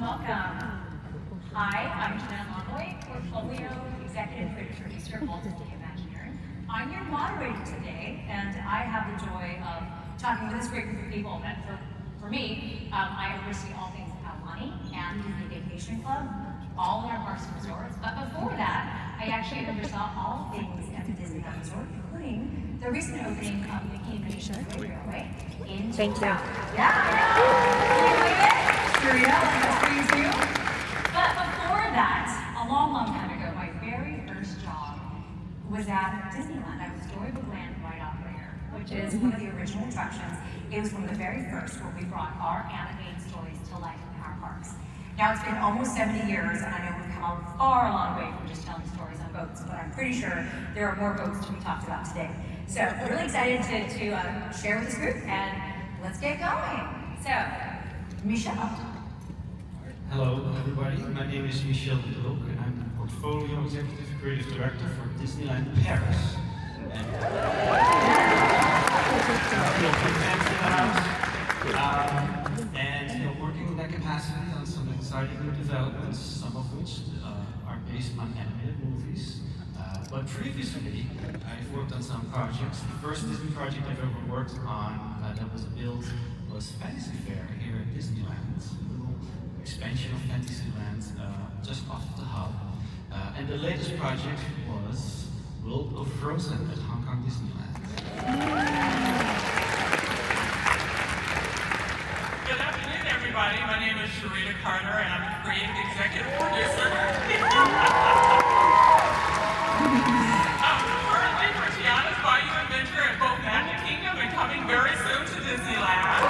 welcome. Hi, I'm Tiana, portfolio executive producer of Walt Disney Imagineering. I'm your moderator today, and I have the joy of talking with this great group of people. And for me, I oversee all things Aulani and Disney Vacation Club, all in our parks and resorts. But before that, I actually oversaw all things at the Disneyland Resort, including the recent opening of the Animation Railway in Zooptia. But before that, a long, long time ago, my very first job was at Disneyland. I was Storybook Land ride operator, which is one of the original attractions. It was one of the very first where we brought our animated stories to life in our parks. Now it's been almost 70 years, and I know we've come a far long way from just telling stories on boats, but I'm pretty sure there are more boats to be talked about today. So really excited to share with this group, and let's get going. So, Michelle. Hello, everybody. My name is Michel de Broek, and I'm the Portfolio Executive Creative Director for Disneyland Paris. And working in that capacity on some exciting new developments, some of which are based on animated movies. But previously, I've worked on some projects. The first Disney project I've ever worked on that was built was Fantasy Fair here at Disneyland. A little expansion of Fantasyland just off the hub. And the latest project was World of Frozen at Hong Kong Disneyland. Good afternoon, everybody. My name is Sharita Carter, and I'm the creative executive producer. Currently for Tiana's Bayou Adventure at both Magic Kingdom and coming very soon to Disneyland.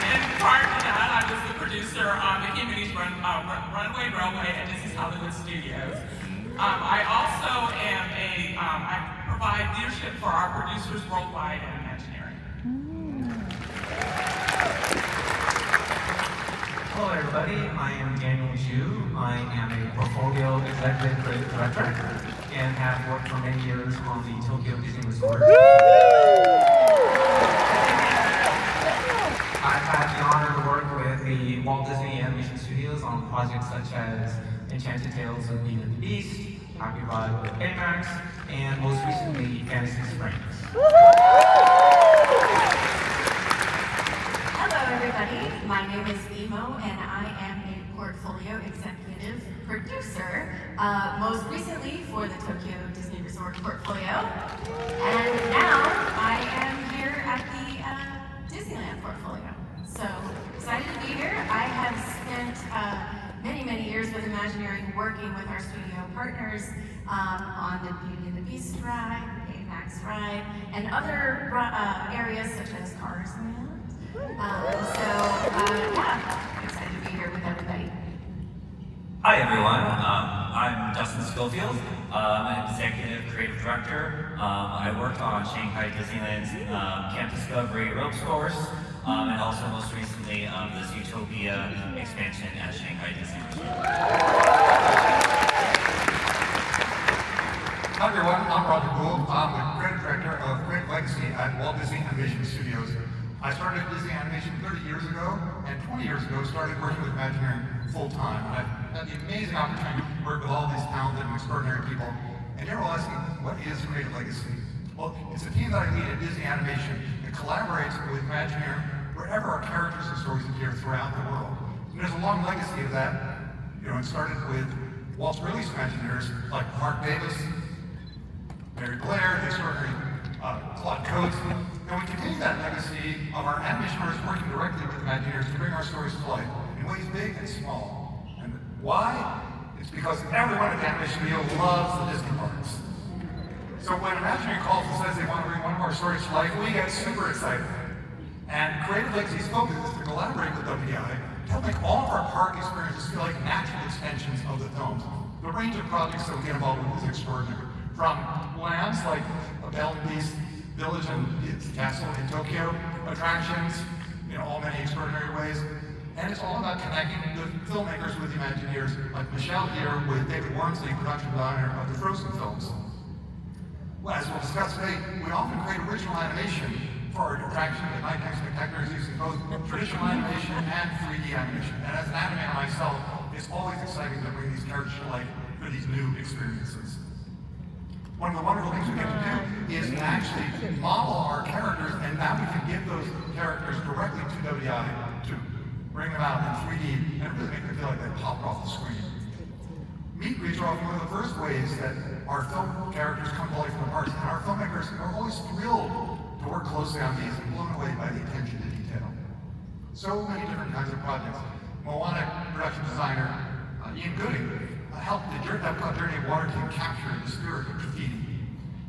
And prior to that, I was the producer on the Mickey's Runway Railway at Disney's Hollywood Studios. I also am I provide leadership for our producers worldwide at Imagineering. Hello everybody, I am Daniel Chu. I am a portfolio executive creative director and have worked for many years on the Tokyo Disney Resort. I've had the honor to work with the Walt Disney Animation Studios on projects such as Enchanted Tales of Beauty and the Beast, Happy Ride with Baymax, and most recently, Fantasy Springs. Hello everybody, my name is Emo and I am a portfolio executive producer, most recently for the Tokyo Disney Resort portfolio. And now I am here at the Disneyland portfolio. So excited to be here. I have spent many years with Imagineering working with our studio partners on the Beauty and the Beast ride, the Baymax ride, and other areas such as Cars Land. Excited to be here with everybody. Hi everyone, I'm Justin Schofield. I'm an executive creative director. I worked on Shanghai Disneyland's Camp Discovery ropes course, and also most recently the Zooptia expansion at Shanghai Disney Resort. Hi everyone, I'm Roger Gould. I'm the creative director of Creative Legacy at Walt Disney Animation Studios. I started Disney Animation 30 years ago, and 20 years ago started working with Imagineering full-time. And I've had the amazing opportunity to work with all these talented and extraordinary people. And you're all asking, what is Creative Legacy? Well, it's a team that I lead at Disney Animation that collaborates with Imagineering wherever our characters and stories appear throughout the world. And there's a long legacy of that. You know, it started with Walt's earliest Imagineers like Mark Davis, Mary Blair, the extraordinary Claude Coates. And we continue that legacy of our animators working directly with Imagineers to bring our stories to life in ways big and small. And why? It's because everyone at the animation studio loves the Disney parks. So when Imagineering calls and says they want to bring one of our stories to life, we get super excited. And Creative Legacy's focus is to collaborate with WDI to help make all of our park experiences feel like natural extensions of the films. The range of projects that we get involved with is extraordinary. From lands like a Belle and Beast Village and its castle in Tokyo, attractions in all many extraordinary ways. And it's all about connecting the filmmakers with the Imagineers, like Michelle here with David Wormsley, production designer of the Frozen films. Well, as we'll discuss today, we often create original animation for our attraction at nighttime spectaculars using in both traditional animation and 3D animation. And as an animator myself, it's always exciting to bring these characters to life for these new experiences. One of the wonderful things we get to do is actually model our characters, and now we can give those characters directly to WDI to bring them out in 3D and really make them feel like they popped off the screen. Meet greets are often one of the first ways that our film characters come to life in the parks, and our filmmakers are always thrilled to work closely on these and blown away by the attention to detail. So many different kinds of projects. Moana production designer Ian Gooding helped the Epcot Journey of Water team capture the spirit of graffiti.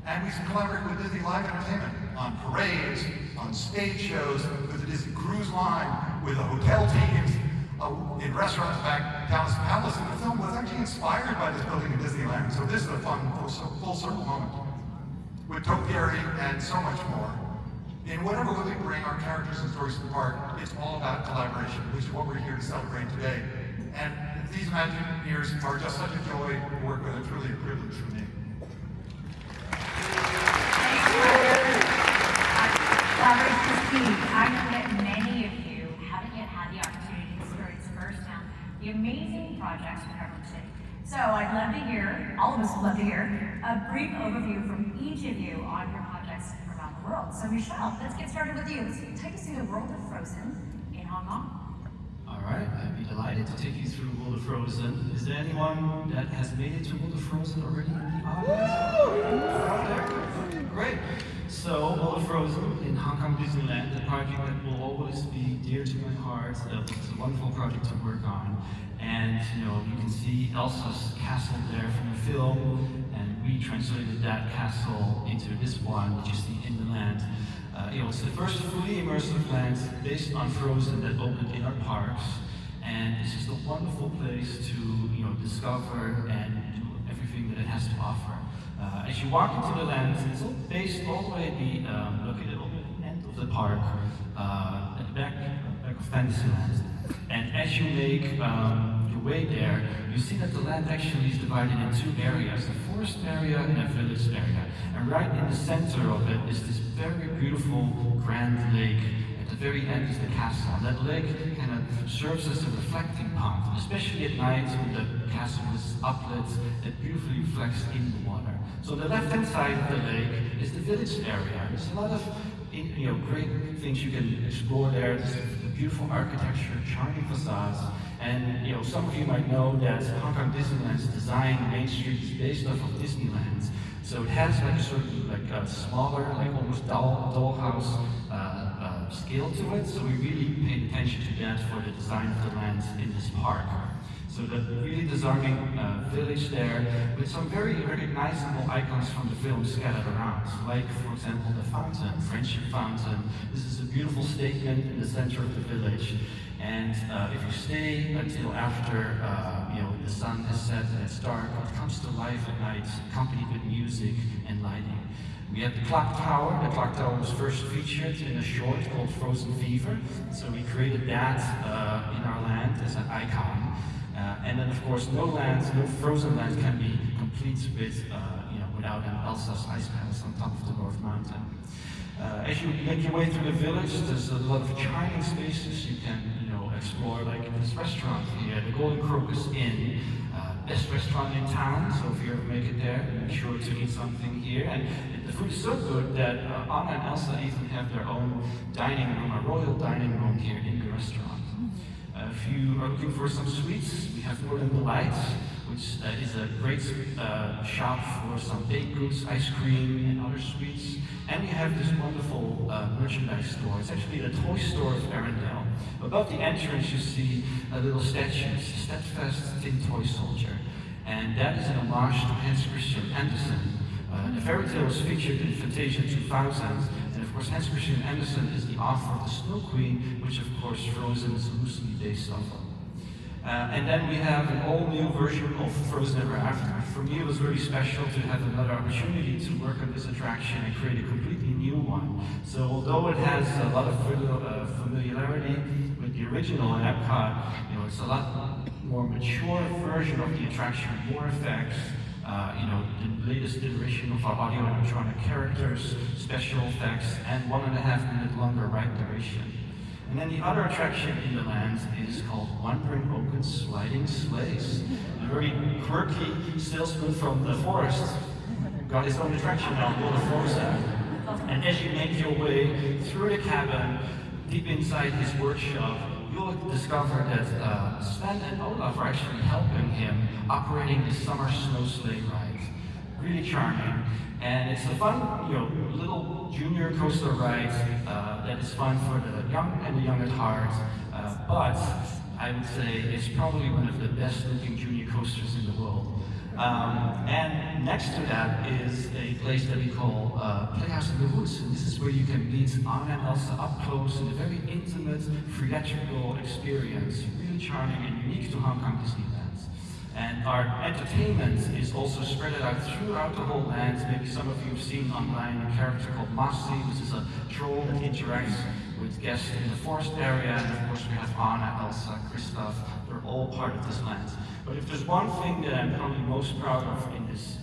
And we collaborated with Disney Live Entertainment on parades, on stage shows, with the Disney Cruise Line, with the hotel teams, in restaurants. In fact, Dallas Palace in the film was actually inspired by this building in Disneyland. So this is a fun full circle moment. With topiary and so much more. In whatever way we bring our characters and stories to the park, it's all about collaboration, which is what we're here to celebrate today. And these Imagineers are just such a joy to work with, and truly a privilege for me. Collaboration is key. I know that many of you haven't yet had the opportunity to experience firsthand the amazing projects we're referencing. So I'd love to hear, all of us would love to hear, a brief overview from each of you on your projects around the world. So Michelle, let's get started with you. Take us through the world of Frozen in Hong Kong. All right, I'd be delighted to take you through World of Frozen. Is there anyone that has made it to World of Frozen already in the audience? Out there? Great. So, World of Frozen in Hong Kong Disneyland, a project that will always be dear to my heart. It's a wonderful project to work on. And, you can see Elsa's castle there from the film, and we translated that castle into this one that you see in the land. It's the first fully immersive land based on Frozen that opened in our parks, and it's just a wonderful place to discover and do everything that it has to offer. As you walk into the land, it's all based all the way at the located at the end of the park, at the back of Fantasyland. And as you make your way there, you see that the land actually is divided in two areas, a forest area and a village area. And right in the center of it is this very beautiful grand lake. At the very end is the castle. And that lake kind of serves as a reflecting pond, especially at night when the castle is uplit, it beautifully reflects in the water. So on the left-hand side of the lake is the village area. There's a lot of great things you can explore there. There's the beautiful architecture, charming facades, and some of you might know that Hong Kong Disneyland's design, Main Street, is based off of Disneyland. So it has like a smaller, like almost dollhouse scale to it. So we really paid attention to that for the design of the lands in this park. So the really disarming village there with some very recognizable icons from the film scattered around. Like, for example, the fountain, Friendship Fountain. This is a beautiful statement in the center of the village. And if you stay until after the sun has set and it's dark, it comes to life at night, accompanied with music and lighting. We have the clock tower. The clock tower was first featured in a short called Frozen Fever. So we created that in our land as an icon. And then, of course, no frozen land can be complete without an Elsa's ice palace on top of the North Mountain. As you make your way through the village, there's a lot of charming spaces you can, explore, like this restaurant here, the Golden Crocus Inn, best restaurant in town. So if you ever make it there, make sure to eat something here. And the food is so good that Anna and Elsa even have their own dining room, a royal dining room here in the restaurant. If you are looking for some sweets, we have Northern Delights, which is a great shop for some baked goods, ice cream, and other sweets. And we have this wonderful merchandise store. It's actually the toy store of Arendelle. Above the entrance, you see a little statue, it's a steadfast tin toy soldier. And that is an homage to Hans Christian Andersen. The fairy tale was featured in Fantasia 2000. And of course, Hans Christian Andersen is the author of The Snow Queen, which of course Frozen is loosely based off of. And then we have an all-new version of Frozen Ever After. For me, it was really special to have another opportunity to work on this attraction and create a completely new one. So although it has a lot of familiarity with the original at Epcot, it's a lot more mature version of the attraction, more effects, the latest iteration of our audio animatronic characters, special effects, and 1.5 minute longer ride duration. And then the other attraction in the land is called Wandering Oaken's Sliding Sleighs. A very quirky salesman from the forest got his own attraction on board a Forza. And as you make your way through the cabin, deep inside his workshop, you'll discover that Sven and Olaf are actually helping him operating the summer snow sleigh ride. Really charming. And it's a fun, little junior coaster ride that is fun for the young and the young at heart. But I would say it's probably one of the best looking junior coasters in the world. And next to that is a place that we call Playhouse in the Woods. And this is where you can meet Anna and Elsa up close in a very intimate, theatrical experience. Really charming and unique to Hong Kong Disneyland. And our entertainment is also spread out throughout the whole land. Maybe some of you have seen online a character called Mossy, which is a troll that interacts with guests in the forest area. And of course we have Anna, Elsa, Kristoff. They're all part of this land. But if there's one thing that I'm probably most proud of in this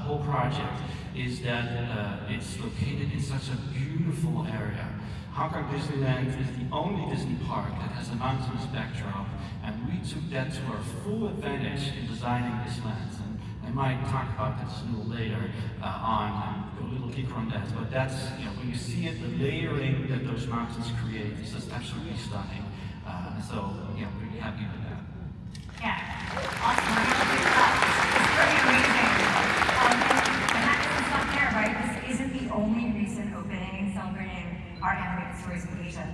whole project is that it's located in such a beautiful area. Hong Kong Disneyland is the only Disney park that has a mountainous backdrop, and we took that to our full advantage in designing this land. And I might talk about this a little later on and go a little deeper on that. But that's, when you see it, the layering that those mountains create is just absolutely stunning. So, pretty happy with that. Yeah, awesome. We're gonna do that. It's pretty amazing. And that doesn't stop there, right? This isn't the only recent opening celebrating our animated stories of Asia.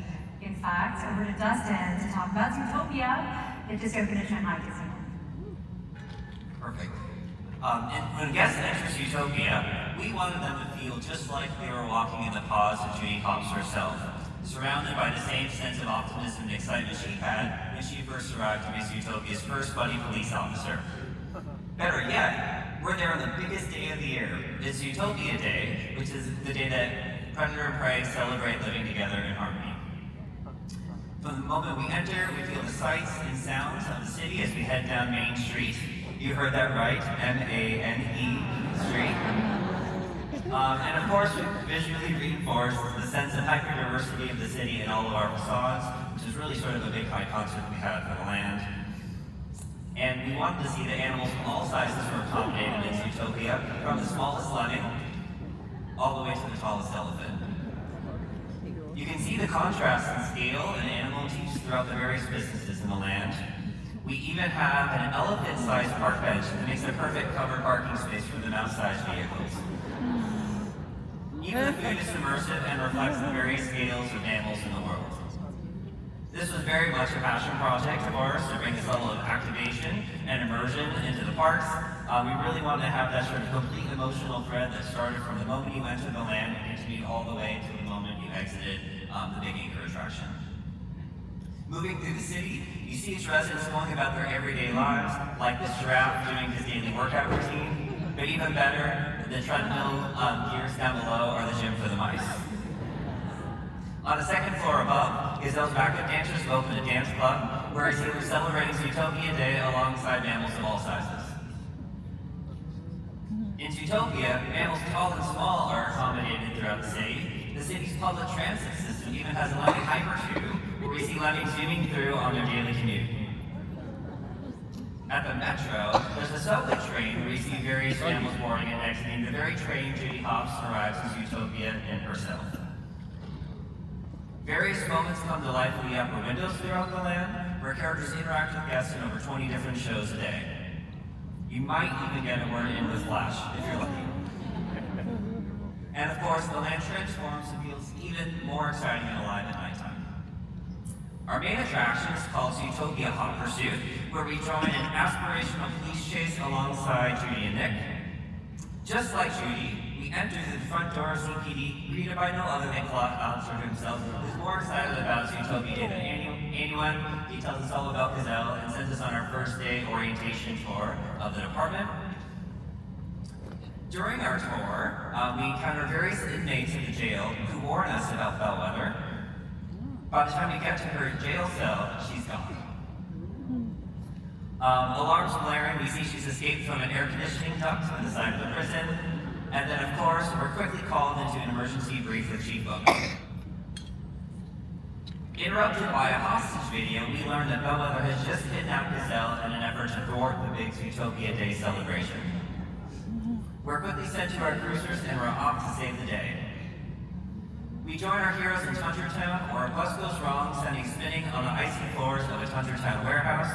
In fact, over to Dustin to talk about Zooptia that just opened at Shanghai Disneyland. Perfect. And when guests enter Zooptia, we wanted them to feel just like they were walking in the paws of Judy Hopps herself, surrounded by the same sense of optimism and excitement she had when she first arrived to be Zootopia's first buddy police officer. Better yet, we're there on the biggest day of the year. It's Zootopia Day, which is the day that Predator and Prey celebrate living together in harmony. From the moment we enter, we feel the sights and sounds of the city as we head down Main Street. You heard that right, M-A-N-E Street. And of course, we visually reinforce the sense of hyper-diversity of the city in all of our facades, which is really sort of a big high concept we have for the land. And we wanted to see that animals of all sizes were accommodated in Zootopia, from the smallest lemming all the way to the tallest elephant. You can see the contrast in scale and animal motifs throughout the various businesses in the land. We even have an elephant-sized park bench that makes a perfect covered parking space for the mouse-sized vehicles. Even the food is immersive and reflects the various scales of animals in the world. This was very much a passion project of ours to bring this level of activation and immersion into the parks. We really wanted to have that sort of complete emotional thread that started from the moment you entered the land and continued all the way to the moment you exited the Big Anchor attraction. Moving through the city, you see its residents going about their everyday lives, like this giraffe doing his daily workout routine, but even better, the treadmill gears down below are the gym for the mice. On the second floor above, Gazelle's backup dancers have opened a dance club where we're celebrating Zootopia Day alongside mammals of all sizes. In Zootopia, mammals tall and small are accommodated throughout the city. The city's public transit system even has a lemming hypertube where we see lemmings zooming through on their daily commute. At the Metro, there's a subway train where we see various animals boarding and exiting the very train Judy Hopps arrives in Zootopia in herself. Various moments come to life in the upper windows throughout the land, where characters interact with guests in over 20 different shows a day. You might even get a word in with Flash, if you're lucky. And of course, the land transforms and feels even more exciting and alive at nighttime. Our main attraction is called Zootopia Hot Pursuit, where we join an aspirational police chase alongside Judy and Nick. Just like Judy, we enter through the front door of ZPD, greeted by no other than Claude Alexander himself, who's more excited about Zootopia Day than anyone. He tells us all about Gazelle and sends us on our first day orientation tour of the department. During our tour, we encounter various inmates in the jail who warn us about Bellwether. By the time we get to her jail cell, she's gone. Alarms blaring, we see she's escaped from an air conditioning duct on the side of the prison. And then, of course, we're quickly called into an emergency brief with Chief Bogan. Interrupted by a hostage video, we learned that Bellwether has just kidnapped Gazelle in an effort to thwart the big Zootopia Day celebration. We're quickly sent to our cruisers and we're off to save the day. We join our heroes in Tundra Town, where a bus goes wrong, sending spinning on the icy floors of a Tundra Town warehouse.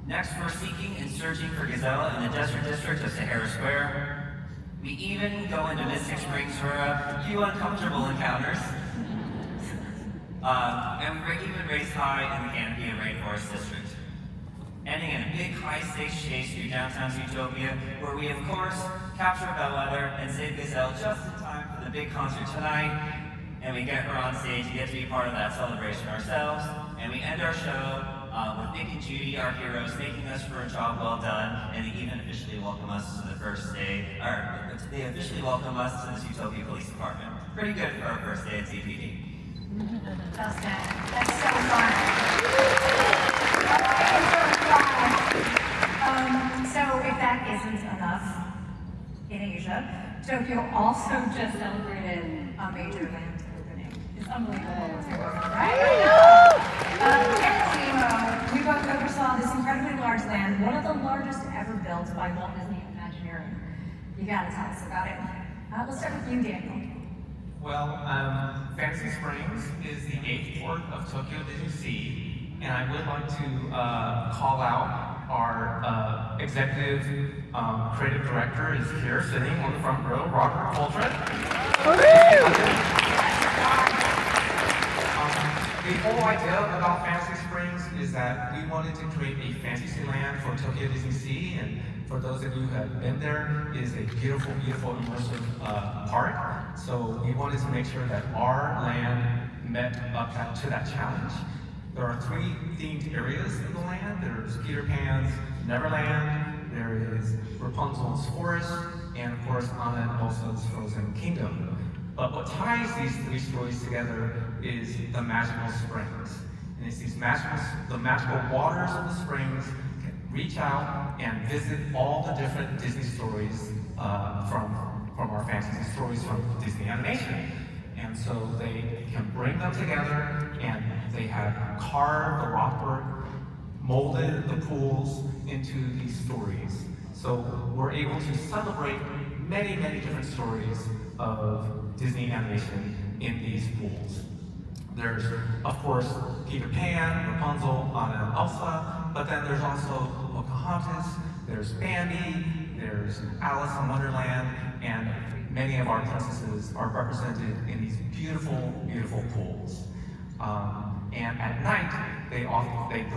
Next, we're seeking and searching for Gazelle in the desert district of Sahara Square. We even go into Mystic Springs for a few uncomfortable encounters. And we even race high in the canopy of Rainforest District. Ending in a big high-stakes chase through downtown Zootopia, where we, of course, capture Bellwether and save Gazelle just in time for the big concert tonight. And we get her on stage to get to be part of that celebration ourselves. And we end our show with Nick and Judy, our heroes, thanking us for a job well done. And they even officially welcome us to the first day, or they officially welcome us to the Zootopia Police Department. Pretty good for our first day at ZPD. That's good. That's so fun. So if that isn't enough, in Asia, Tokyo also just celebrated a major land opening. It's unbelievable what's going on, right? We both oversaw this incredibly large land, one of the largest ever built by Walt Disney Imagineering. You gotta tell us about it. Let's start with you, Daniel. Well, Fantasy Springs is the 8th port of Tokyo Disney Sea, and I would like to call out our executive creative director is here sitting on the front row, Robert Coltrane. The whole idea about Fantasy Springs is that we wanted to create a fantasy land for Tokyo Disney Sea, and for those of you who have been there, it is a beautiful, beautiful immersive park. So we wanted to make sure that our land met up to that challenge. There are 3 themed areas in the land. There's Peter Pan's Neverland, there is Rapunzel's Forest, and of course Anna and Elsa's Frozen Kingdom. But what ties these 3 stories together is the magical springs. And it's the magical waters of the springs can reach out and visit all the different Disney stories from our fantasy stories from Disney animation. And so they can bring them together, and they have carved the rockwork, molded the pools into these stories. So we're able to celebrate many, many different stories of Disney animation in these pools. There's, of course, Peter Pan, Rapunzel, Anna and Elsa, but then there's also Pocahontas, there's Bambi, there's Alice in Wonderland, and many of our princesses are represented in these beautiful, beautiful pools. And at night, they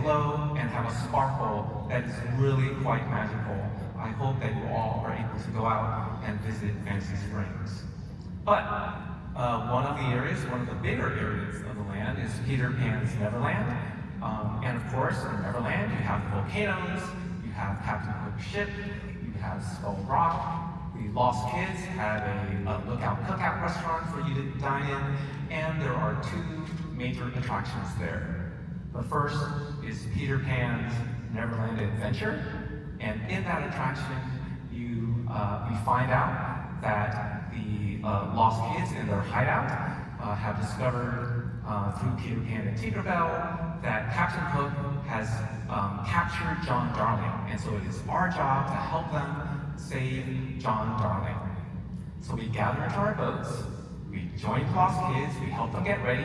glow and have a sparkle that is really quite magical. I hope that you all are able to go out and visit Fantasy Springs. But one of the bigger areas of the land is Peter Pan's Neverland. And of course, in Neverland, you have the volcanoes, you have Captain Hook's ship, you have Skull Rock. The Lost Kids had a Lookout Cookout restaurant for you to dine in, and there are 2 major attractions there. The first is Peter Pan's Neverland Adventure, and in that attraction, you find out that the Lost Kids in their hideout have discovered through Peter Pan and Tinkerbell that Captain Hook has captured John Darling, and so it is our job to help them save John Darling. So we gather into our boats, we join the Lost Kids, we help them get ready,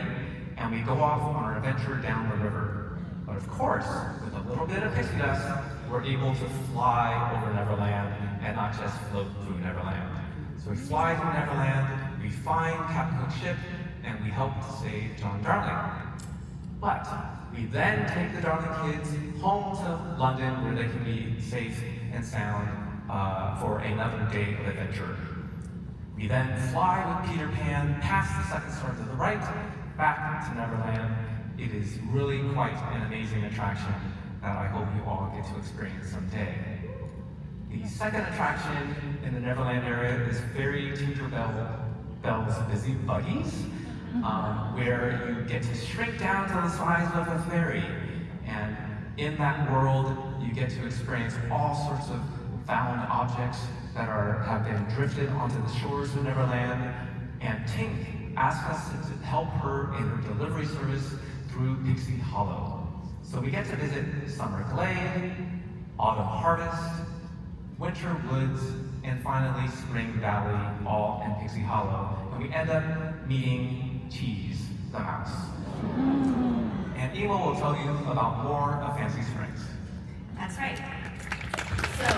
and we go off on our adventure down the river. But of course, with a little bit of pixie dust, we're able to fly over Neverland and not just float through Neverland. So we fly through Neverland, we find Captain Hook's ship, and we help to save John Darling. But we then take the Darling Kids home to London, where they can be safe and sound for another day of adventure. We then fly with Peter Pan past the second star to the right, back to Neverland. It is really quite an amazing attraction that I hope you all get to experience someday. The second attraction in the Neverland area is Fairy Tinkerbell's Busy Buggies, where you get to shrink down to the size of a fairy. And in that world, you get to experience all sorts of found objects that have been drifted onto the shores of Neverland. And Tink asked us to help her in her delivery service through Pixie Hollow. So we get to visit Summer Glade, Autumn Harvest, Winter Woods, and finally Spring Valley, all in Pixie Hollow. And we end up meeting Cheese, the mouse. And Emo will tell you about more of Fancy Springs. That's right. So,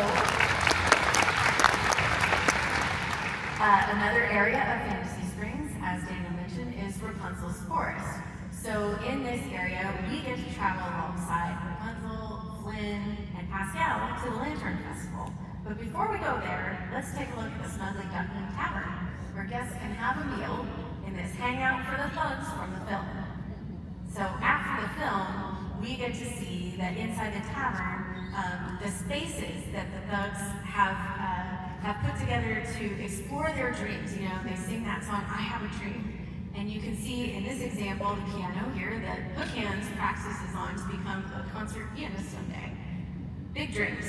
another area of Fantasy Springs, as Daniel mentioned, is Rapunzel's Forest. So in this area, we get to travel alongside Rapunzel, Flynn, and Pascal to the Lantern Festival. But before we go there, let's take a look at the Snuggly Duckling Tavern, where guests can have a meal in this hangout for the thugs from the film. So after the film, we get to see that inside the tavern, the spaces that the thugs have put together to explore their dreams. You know, they sing that song, I Have a Dream. And you can see in this example, the piano here, that Hookhands practices on to become a concert pianist someday. Big dreams.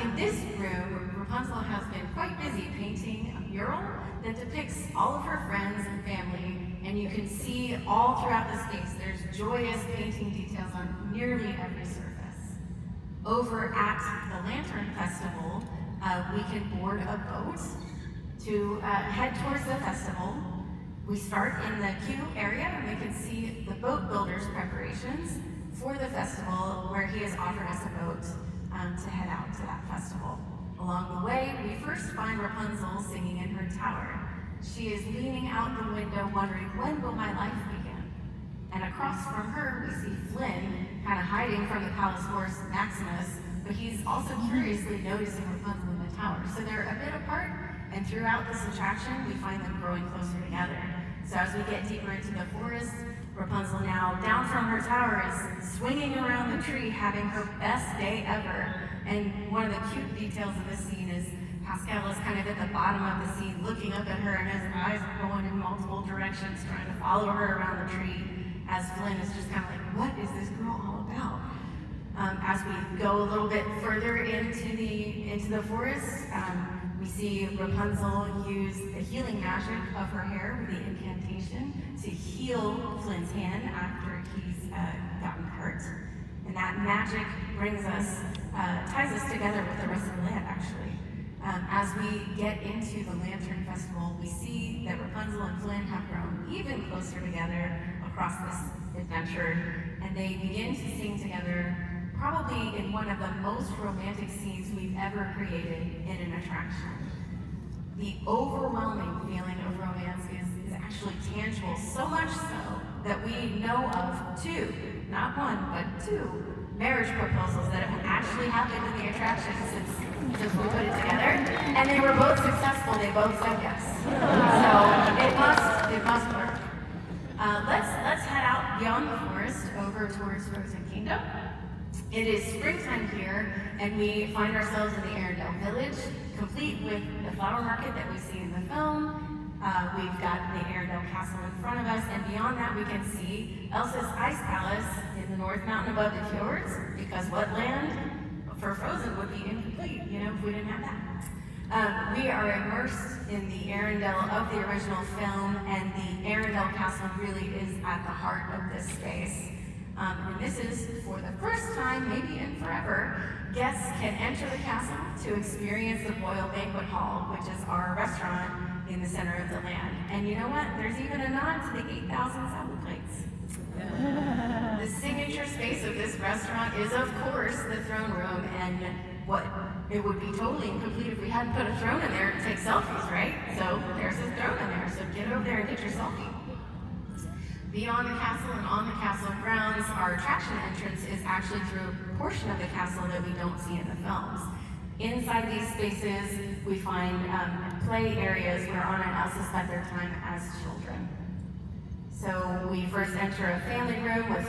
In this room, Rapunzel has been quite busy painting a mural that depicts all of her friends and family, and you can see all throughout the space, there's joyous painting details on nearly every surface. Over at the Lantern Festival, we can board a boat to head towards the festival. We start in the queue area, and we can see the boat builder's preparations for the festival, where he has offered us a boat to head out to that festival. Along the way, we first find Rapunzel singing in her tower. She is leaning out the window wondering, when will my life begin? And across from her, we see Flynn kind of hiding from the palace horse Maximus, but he's also curiously noticing Rapunzel in the tower. So they're a bit apart, and throughout this attraction, we find them growing closer together. So as we get deeper into the forest, Rapunzel now, down from her tower, is swinging around the tree, having her best day ever. And one of the cute details of this scene is Pascal is kind of at the bottom of the scene, looking up at her, and his eyes are going in multiple directions, trying to follow her around the tree, as Flynn is just kind of like, what is this girl all about? As we go a little bit further into the forest, we see Rapunzel use the healing magic of her hair with the incantation to heal Flynn's hand after he's gotten hurt. And that magic ties us together with the rest of the land, actually. As we get into the Lantern Festival, we see that Rapunzel and Flynn have grown even closer together across this adventure, and they begin to sing together, probably in one of the most romantic scenes we've ever created in an attraction. The overwhelming feeling of romance is actually tangible, so much so that we know of two, not one, but two marriage proposals that have actually happened in the attraction since we put it together, and they were both successful. They both said yes. So it must work. Let's head out beyond the forest over towards Frozen Kingdom. It is springtime here, and we find ourselves in the Arendelle Village, complete with the flower market that we see in the film. We've got the Arendelle Castle in front of us, and beyond that we can see Elsa's Ice Palace in the North Mountain above the fjords, because what land for Frozen would be incomplete, if we didn't have that. We are immersed in the Arendelle of the original film, and the Arendelle Castle really is at the heart of this space. And this is, for the first time, maybe in forever, guests can enter the castle to experience the Royal Banquet Hall, which is our restaurant in the center of the land. And you know what? There's even a nod to the 8,000 salad plates. The signature space of this restaurant is, of course, the throne room, and it would be totally incomplete if we hadn't put a throne in there to take selfies, right? So there's a throne in there, so get over there and get your selfie. Beyond the castle and on the castle grounds, our attraction entrance is actually through a portion of the castle that we don't see in the films. Inside these spaces, we find play areas where Anna and Elsa spent their time as children. So we first enter a family room with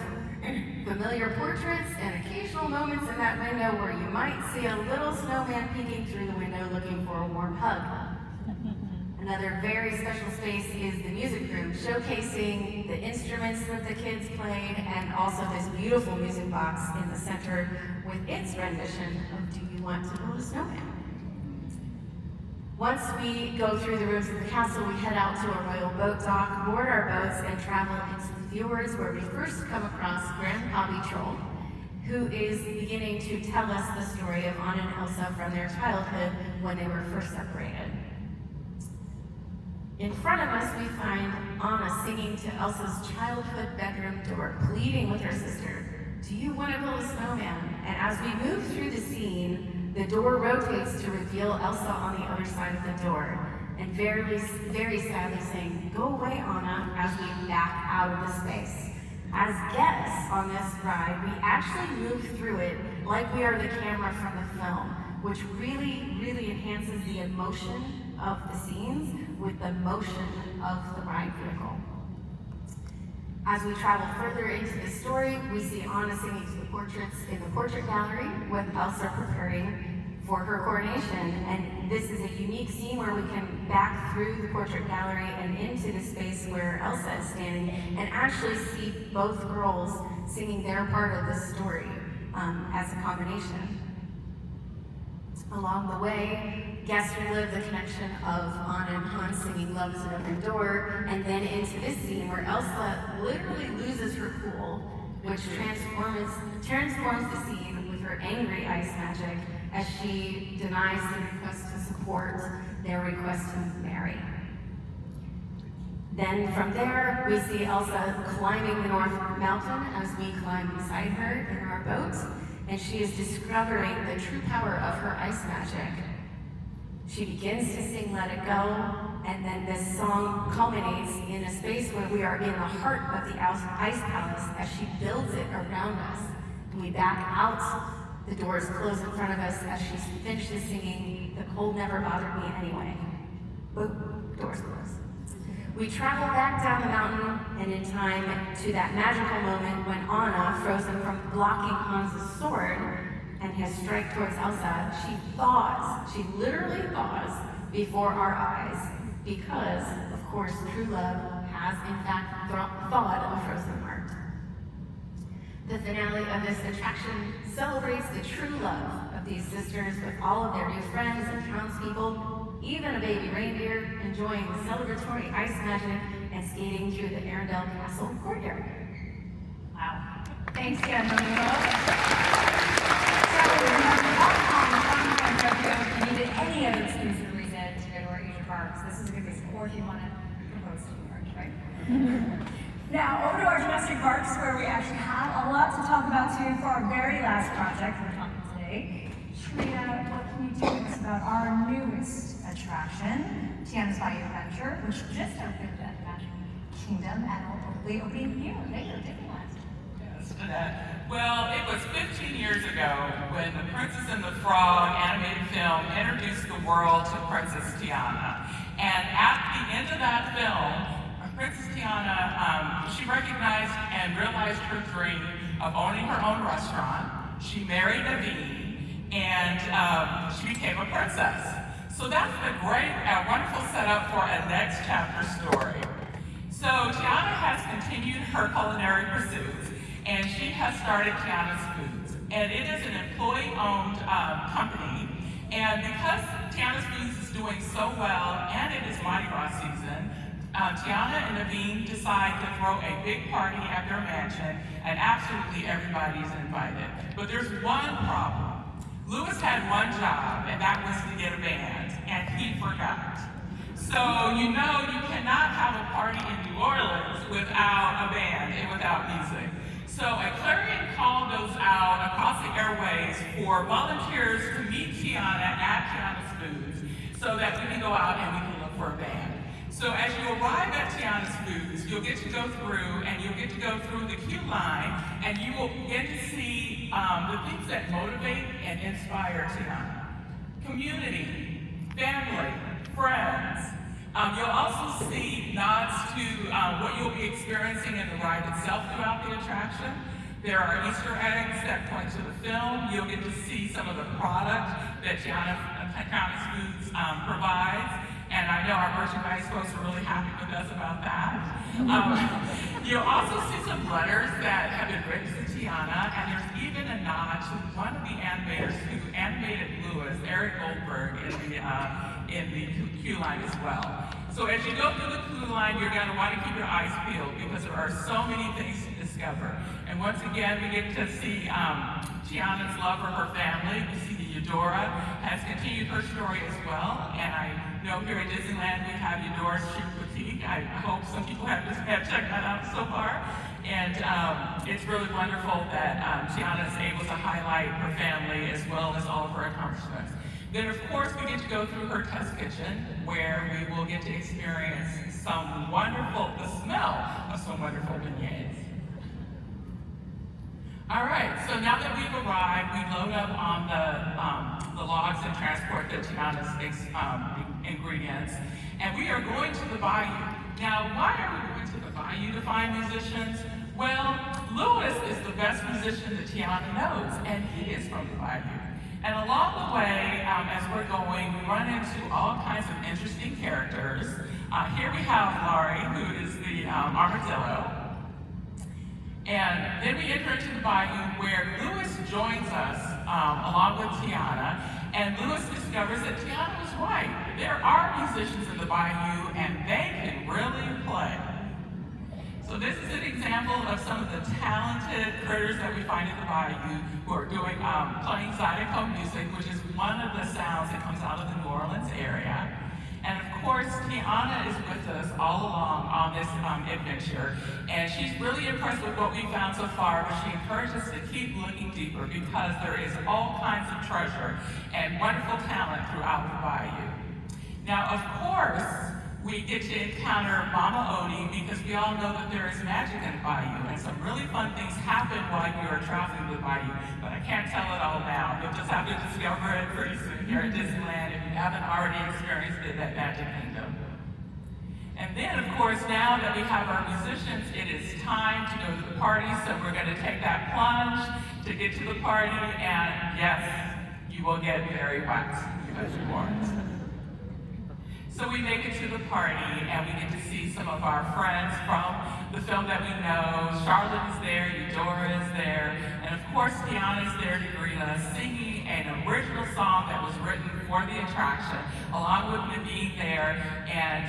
familiar portraits and occasional moments in that window where you might see a little snowman peeking through the window looking for a warm hug. Another very special space is the music room, showcasing the instruments that the kids played, and also this beautiful music box in the center with its rendition of Do You Want to Build a Snowman? Once we go through the rooms of the castle, we head out to a royal boat dock, board our boats, and travel into the viewers where we first come across Grandpa Troll, who is beginning to tell us the story of Anna and Elsa from their childhood when they were first separated. In front of us, we find Anna singing to Elsa's childhood bedroom door, pleading with her sister, "Do you want to build a snowman?" And as we move through the scene, the door rotates to reveal Elsa on the other side of the door, and very, very sadly saying, "Go away, Anna," as we back out of the space. As guests on this ride, we actually move through it like we are the camera from the film, which really, really enhances the emotion of the scenes with the motion of the ride vehicle. As we travel further into the story, we see Anna singing to the portraits in the portrait gallery with Elsa preparing for her coronation. And this is a unique scene where we can back through the portrait gallery and into the space where Elsa is standing and actually see both girls singing their part of the story as a combination. Along the way, guests relive the connection of Anna and Hans singing "Love is an Open Door," and then into this scene where Elsa literally loses her cool, which transforms the scene with her angry ice magic as she denies the request to support their request to marry. Then from there, we see Elsa climbing the North Mountain as we climb beside her in our boat, and she is discovering the true power of her ice magic. She begins to sing "Let It Go," and then this song culminates in a space where we are in the heart of the ice palace as she builds it around us. And we back out, the doors close in front of us as she finishes singing "The Cold Never Bothered Me Anyway." Boop, doors close. We travel back down the mountain and in time to that magical moment when Anna, frozen from blocking Hans' sword and his strike towards Elsa, she literally thaws before our eyes because, of course, true love has in fact thawed a frozen heart. The finale of this attraction celebrates the true love of these sisters with all of their new friends and townspeople, even a baby reindeer enjoying the celebratory ice magic and skating through the Arendelle Castle courtyard. Wow. Thanks, Tiana. So, if you needed any other exclusive reason to go to our Asian parks, this is a good reason, or if you want to propose to New York, right? Now, over to our domestic parks, where we actually have a lot to talk about too for our very last project we're talking today. Shreya, what can you tell us about our newest attraction, Tiana's Bayou Adventure, which just opened at the Magic Kingdom and will hopefully open here later, Disneyland. Yes, well, it was 15 years ago when the Princess and the Frog animated film introduced the world to Princess Tiana. And at the end of that film, Princess Tiana, she recognized and realized her dream of owning her own restaurant. She married Naveen, and she became a princess. So that's a great, wonderful setup for a next chapter story. So Tiana has continued her culinary pursuits, and she has started Tiana's Foods. And it is an employee-owned company. And because Tiana's Foods is doing so well, and it is Mardi Gras season, Tiana and Naveen decide to throw a big party at their mansion, and absolutely everybody's invited. But there's one problem. Louis had one job, and that was to get a band, and he forgot. So you know you cannot have a party in New Orleans without a band and without music. So a clarion call goes out across the airways for volunteers to meet Tiana at Tiana's Foods so that we can go out and we can look for a band. So as you arrive at Tiana's Foods, you'll get to go through the queue line, and you will get to see the things that motivate and inspire Tiana. Community, family, friends. You'll also see nods to what you'll be experiencing in the ride itself throughout the attraction. There are Easter eggs that point to the film. You'll get to see some of the product that Tiana's Foods provides. And I know our merchandise folks are really happy with us about that. You'll also see some letters that have been written to Tiana, and there's even a nod to one of the animators who animated Louis, Eric Goldberg, in the queue line as well. So as you go through the clue line, you're going to want to keep your eyes peeled because there are so many things to discover. And once again, we get to see Tiana's love for her family. We see the Eudora has continued her story as well. And I know here at Disneyland we have Eudora's Shoe Boutique. I hope some people have checked that out so far. And it's really wonderful that Tiana is able to highlight her family as well as all of her accomplishments. Then of course we get to go through her test kitchen where we will get to experience the smell of some wonderful beignets. All right, so now that we've arrived, we load up on the logs and transport the Tiana's ingredients, and we are going to the Bayou. Now, why are we going to the Bayou to find musicians? Well, Louis is the best musician that Tiana knows, and he is from the Bayou. And along the way, as we're going, we run into all kinds of interesting characters. Here we have Laurie, who is the armadillo. And then we enter into the Bayou where Louis joins us along with Tiana. And Louis discovers that Tiana was right. There are musicians in the Bayou and they can really play. So this is an example of some of the talented critters that we find in the Bayou who are doing playing zydeco music, which is one of the sounds that comes out of the New Orleans area. And of course, Tiana is with us all along on this adventure, and she's really impressed with what we found so far, but she encourages us to keep looking deeper because there is all kinds of treasure and wonderful talent throughout the Bayou. Now, of course, we get to encounter Mama Odie because we all know that there is magic in the Bayou, and some really fun things happen while you are traveling the Bayou, but I can't tell it all now. You'll just have to discover it pretty soon here at Disneyland if you haven't already experienced it at Magic Kingdom. And then, of course, now that we have our musicians, it is time to go to the party, so we're going to take that plunge to get to the party, and yes, you will get very wet because you weren't. So we make it to the party and we get to see some of our friends from the film that we know. Charlotte is there, Eudora is there, and of course Tiana is there to greet us, singing an original song that was written for the attraction, along with Naveen there, and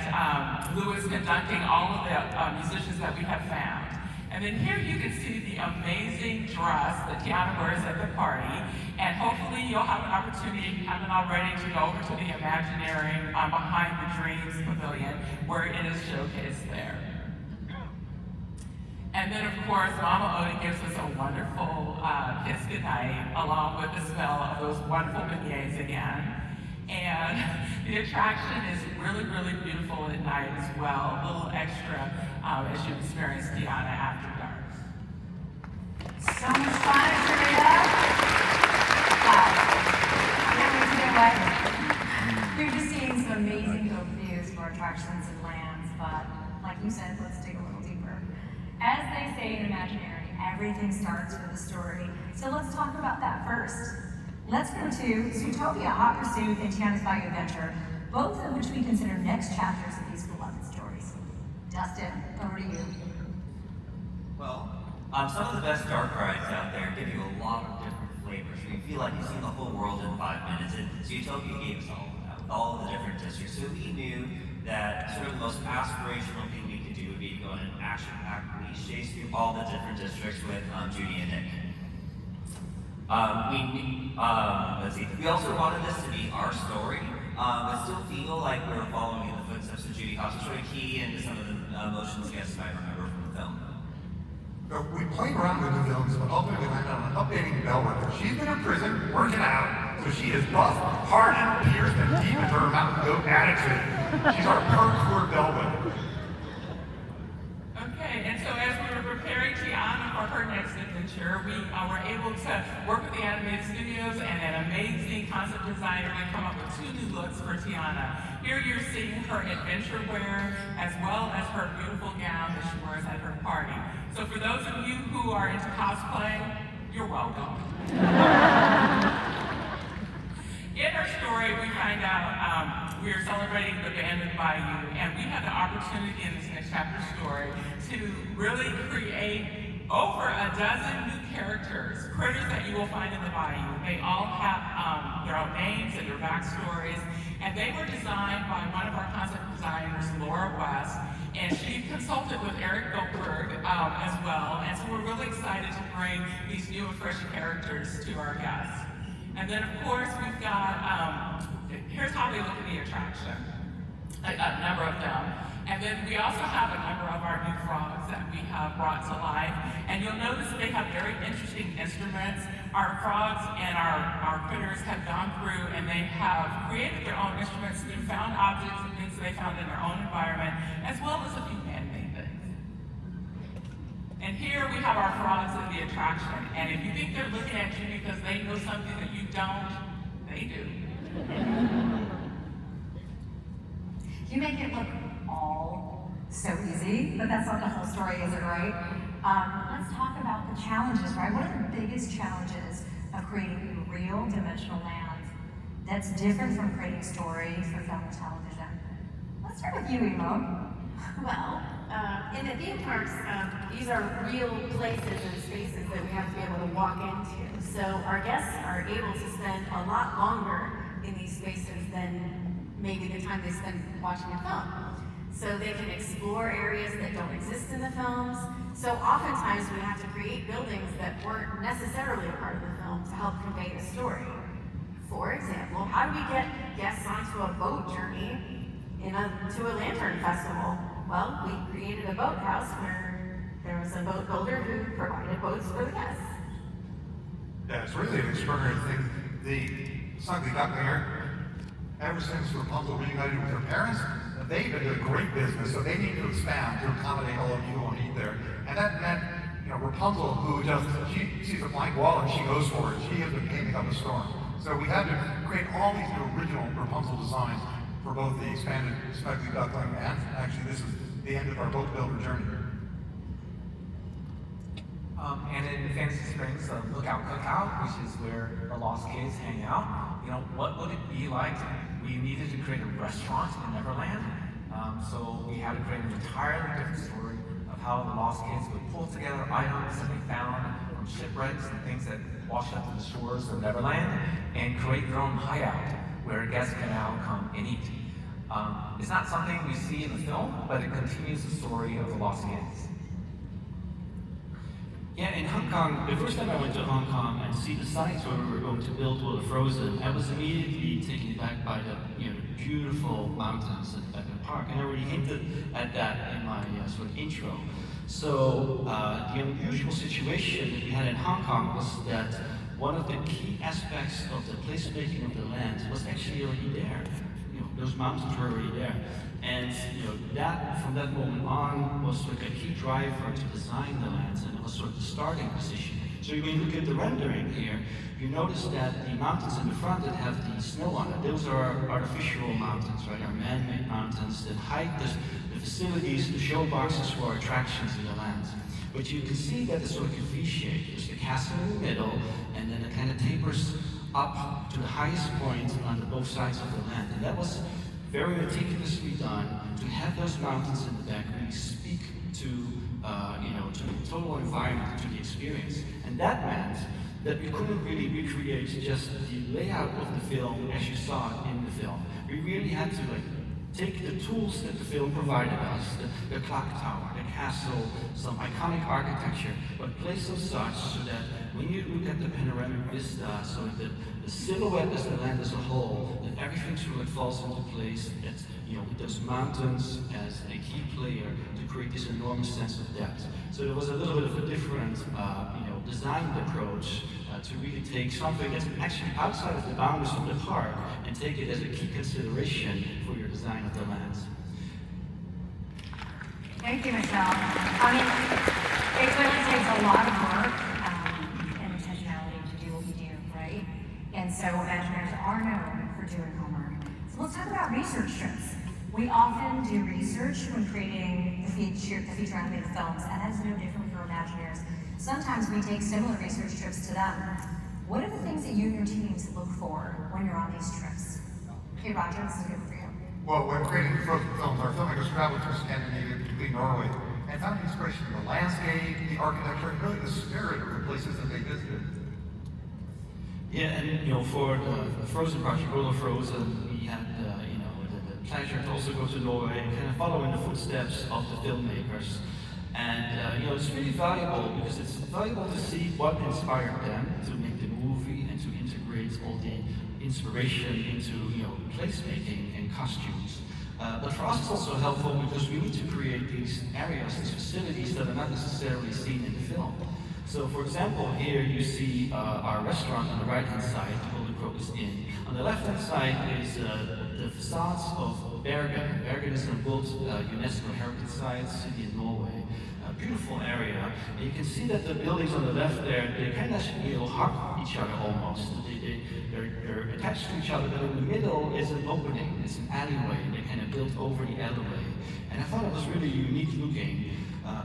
Louis conducting all of the musicians that we have found. And then here you can see the amazing dress that Tiana wears at the party. And hopefully you'll have an opportunity, if you haven't already, to go over to the Imagineering Behind the Dreams Pavilion, where it is showcased there. And then of course, Mama Odie gives us a wonderful kiss goodnight, along with the smell of those wonderful beignets again. And the attraction is really, really beautiful at night as well, a little extra as you experience Tiana after dark. So much fun, Sarita. Wow. I can't wait to get wet. We're just seeing some amazing overviews for attractions and lands, but like you said, let's dig a little deeper. As they say in Imagineering, everything starts with a story. So let's talk about that first. Let's go to Zooptia, Hot Pursuit, and Tiana's Bayou Adventure, both of which we consider next chapters of these beloved stories. Dustin, over to you. Well, some of the best dark rides out there give you a lot of different flavors. You feel like you've seen the whole world in 5 minutes, and Zooptia gave us all of that, with all of the different districts. So we knew that sort of the most aspirational thing we could do would be to go on an action-packed police chase through all the different districts with Judy and Nick. Let's see. We also wanted this to be our story, but still feel like we were following in the footsteps of Judy Hopps, sort of key into some of the emotional sketches I remember from the film. So we played around with the films, but ultimately landed on updating Bellwether. She's been in prison, working out, so she is buff, hardened, pierced, and deep into her mountain goat attitude. She's our parkour Bellwether. Okay, and so as we were preparing Tiana for her next adventure, we were able to work with the Animated Studios and an amazing concept designer to come up with 2 new looks for Tiana. Here you're seeing her adventure wear, as well as her beautiful gown that she wears at her party. So for those of you who are into cosplay, you're welcome. In our story, we find out we are celebrating the band of Bayou, and we have the opportunity in this next chapter story to really create over a dozen new characters, critters that you will find in the Bayou. They all have their own names and their backstories, and they were designed by one of our concept designers, Laura West, and she consulted with Eric Goldberg as well, and so we're really excited to bring these new and fresh characters to our guests. And then, of course, we've got, here's how they look at the attraction, a number of them. And then we also have a number of our new frogs that we have brought to life. And you'll notice they have very interesting instruments. Our frogs and our critters have gone through and they have created their own instruments through found objects and things they found in their own environment, as well as a few man-made things. And here we have our frogs in the attraction. And if you think they're looking at you because they know something that you don't, they do. You make it look all so easy, but that's not the whole story, is it, right? Let's talk about the challenges, right? What are the biggest challenges of creating a real dimensional land that's different from creating stories for film and television? Let's start with you, Emo. Well, in the theme parks, these are real places and spaces that we have to be able to walk into. So our guests are able to spend a lot longer in these spaces than maybe the time they spend watching a film. So they can explore areas that don't exist in the films. So oftentimes we have to create buildings that weren't necessarily a part of the film to help convey the story. For example, how do we get guests onto a boat journey to a lantern festival? Well, we created a boathouse where there was a boat builder who provided boats for the guests. Yeah, it's really an extraordinary thing. The Ugly Duckling here, ever since Rapunzel reunited with her parents, they've been doing great business, so they need to expand to accommodate all of you who need there. And that meant, Rapunzel, who she sees a blank wall and she goes for it. She has been painting up a storm. So we had to create all these new original Rapunzel designs for both the expanded Ugly Duckling and actually this is the end of our boat builder journey. And in Fantasy Springs, Lookout Cookout, which is where the Lost Kids hang out, what would it be like? We needed to create a restaurant in Neverland, so we had to create an entirely different story of how the Lost Kids would pull together items that they found from shipwrecks and things that washed up to the shores of Neverland and create their own hideout where guests can now come and eat. It's not something we see in the film, but it continues the story of the Lost Kids. Yeah, in Hong Kong, the first time I went to Hong Kong and see the sites where we were going to build World of Frozen, I was immediately taken back by the beautiful mountains at the park, and I already hinted at that in my sort of intro. So the unusual situation that we had in Hong Kong was that one of the key aspects of the placemaking of the land was actually already there. Those mountains were already there. And that from that moment on was sort of a key driver to design the lands, and it was sort of the starting position. So when you look at the rendering here, you notice that the mountains in the front that have the snow on it, those are artificial mountains, right? Are man-made mountains that hide the facilities, the show boxes for attractions in the lands. But you can see that it's sort of a V-shape. There's the castle in the middle, and then it kind of tapers up to the highest point on both sides of the land. And that was very meticulously done to have those mountains in the back really speak to the total environment, to the experience. And that meant that we couldn't really recreate just the layout of the film as you saw it in the film. We really had to take the tools that the film provided us, the clock tower, the castle, some iconic architecture, but place them such so that when you look at the panoramic vista, so that the silhouette as the land as a whole, that everything sort of falls into place, that, with those mountains as a key player to create this enormous sense of depth. So there was a little bit of a different, design approach to really take something that's actually outside of the boundaries of the park and take it as a key consideration for your design of the lands. Thank you, Michelle. It really takes a lot of work and intentionality to do what we do, right? And so Imagineers are known for doing homework. So let's talk about research trips. We often do research when creating the feature animated films, and that is no different for Imagineers. Sometimes we take similar research trips to them. What are the things that you and your teams look for when you're on these trips? Okay, Roger, this is good for you. Well, when creating Frozen films, our filmmakers travel through Scandinavia, particularly Norway, and found inspiration in the landscape, the architecture, and really the spirit of the places that they visited. Yeah, and for the Frozen project, Roller Frozen, we had the pleasure to also go to Norway and kind of follow in the footsteps of the filmmakers. And it's really valuable because it's valuable to see what inspired them to make the movie and to integrate all the inspiration into placemaking and costumes. But for us it's also helpful because we need to create these areas, these facilities that are not necessarily seen in the film. So for example, here you see our restaurant on the right-hand side, the Golden Crocus Inn. On the left-hand side is the facades of Bergen. Bergen is a World UNESCO Heritage Site, city in Norway. A beautiful area. And you can see that the buildings on the left there, they kind of hug each other almost. They're attached to each other, but in the middle is an opening, it's an alleyway. They kind of built over the alleyway. And I thought it was really unique looking.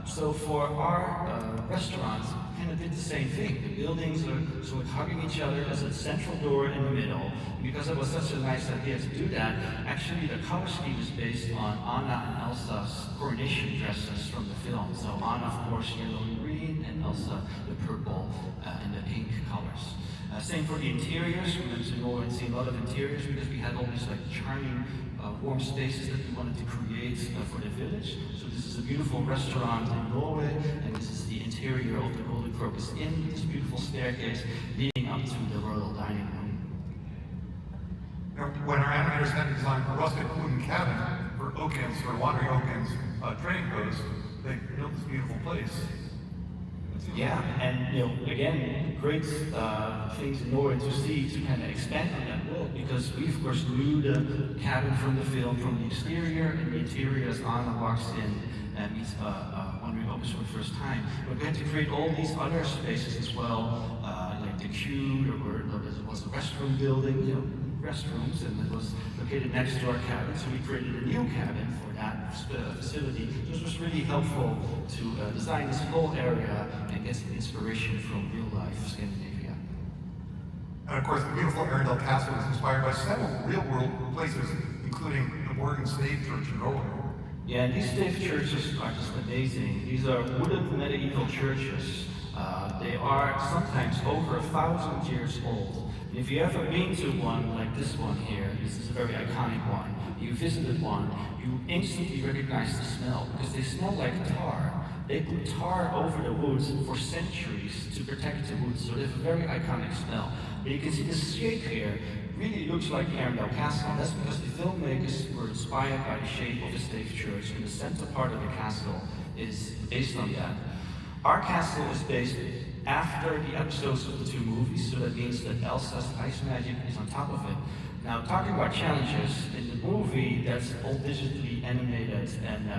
So for our restaurant, kind of did the same thing. The buildings are sort of hugging each other. There's a central door in the middle. And because it was such a nice idea to do that, actually the color scheme is based on Anna and Elsa's coronation dresses from the film. So Anna, of course, yellow and green, and Elsa, the purple and the pink colors. Same for the interiors. We went to Norway and see a lot of interiors because we had all these charming warm spaces that we wanted to create for the village. So this is a beautiful restaurant in Norway, and this is the interior of the Golden Crocus Inn, with this beautiful staircase leading up to the royal dining room. When our animators had to design a rustic wooden cabin for Oakins, for wandering Oakins training post, they built this beautiful place. Yeah, and again, great things in Norway to see to kind of expand on that world, because we of course knew the cabin from the film, from the exterior and the interior as Anna walks in and meets Wandering Oakins for the first time. But we had to create all these other spaces as well, like the queue, there was a restroom building, restrooms, and it was located next to our cabin, so we created a new cabin for that facility. So it was really helpful to design this whole area and get some inspiration from real-life Scandinavia. And of course, the beautiful Arendal Castle was inspired by several real-world places, including the Morgan Stave Church in Norway. Yeah, and these stave churches are just amazing. These are wooden medieval churches. They are sometimes over 1,000 years old. And if you've ever been to one like this one here, this is a very iconic one, you visited one, you instantly recognize the smell because they smell like tar. They put tar over the woods for centuries to protect the woods, so they have a very iconic smell. But you can see this shape here really looks like Arendal Castle. That's because the filmmakers were inspired by the shape of the stave church, and the center part of the castle is based on that. Our castle is based after the episodes of the two movies, so that means that Elsa's ice magic is on top of it. Now, talking about challenges, in the movie, that's all digitally animated and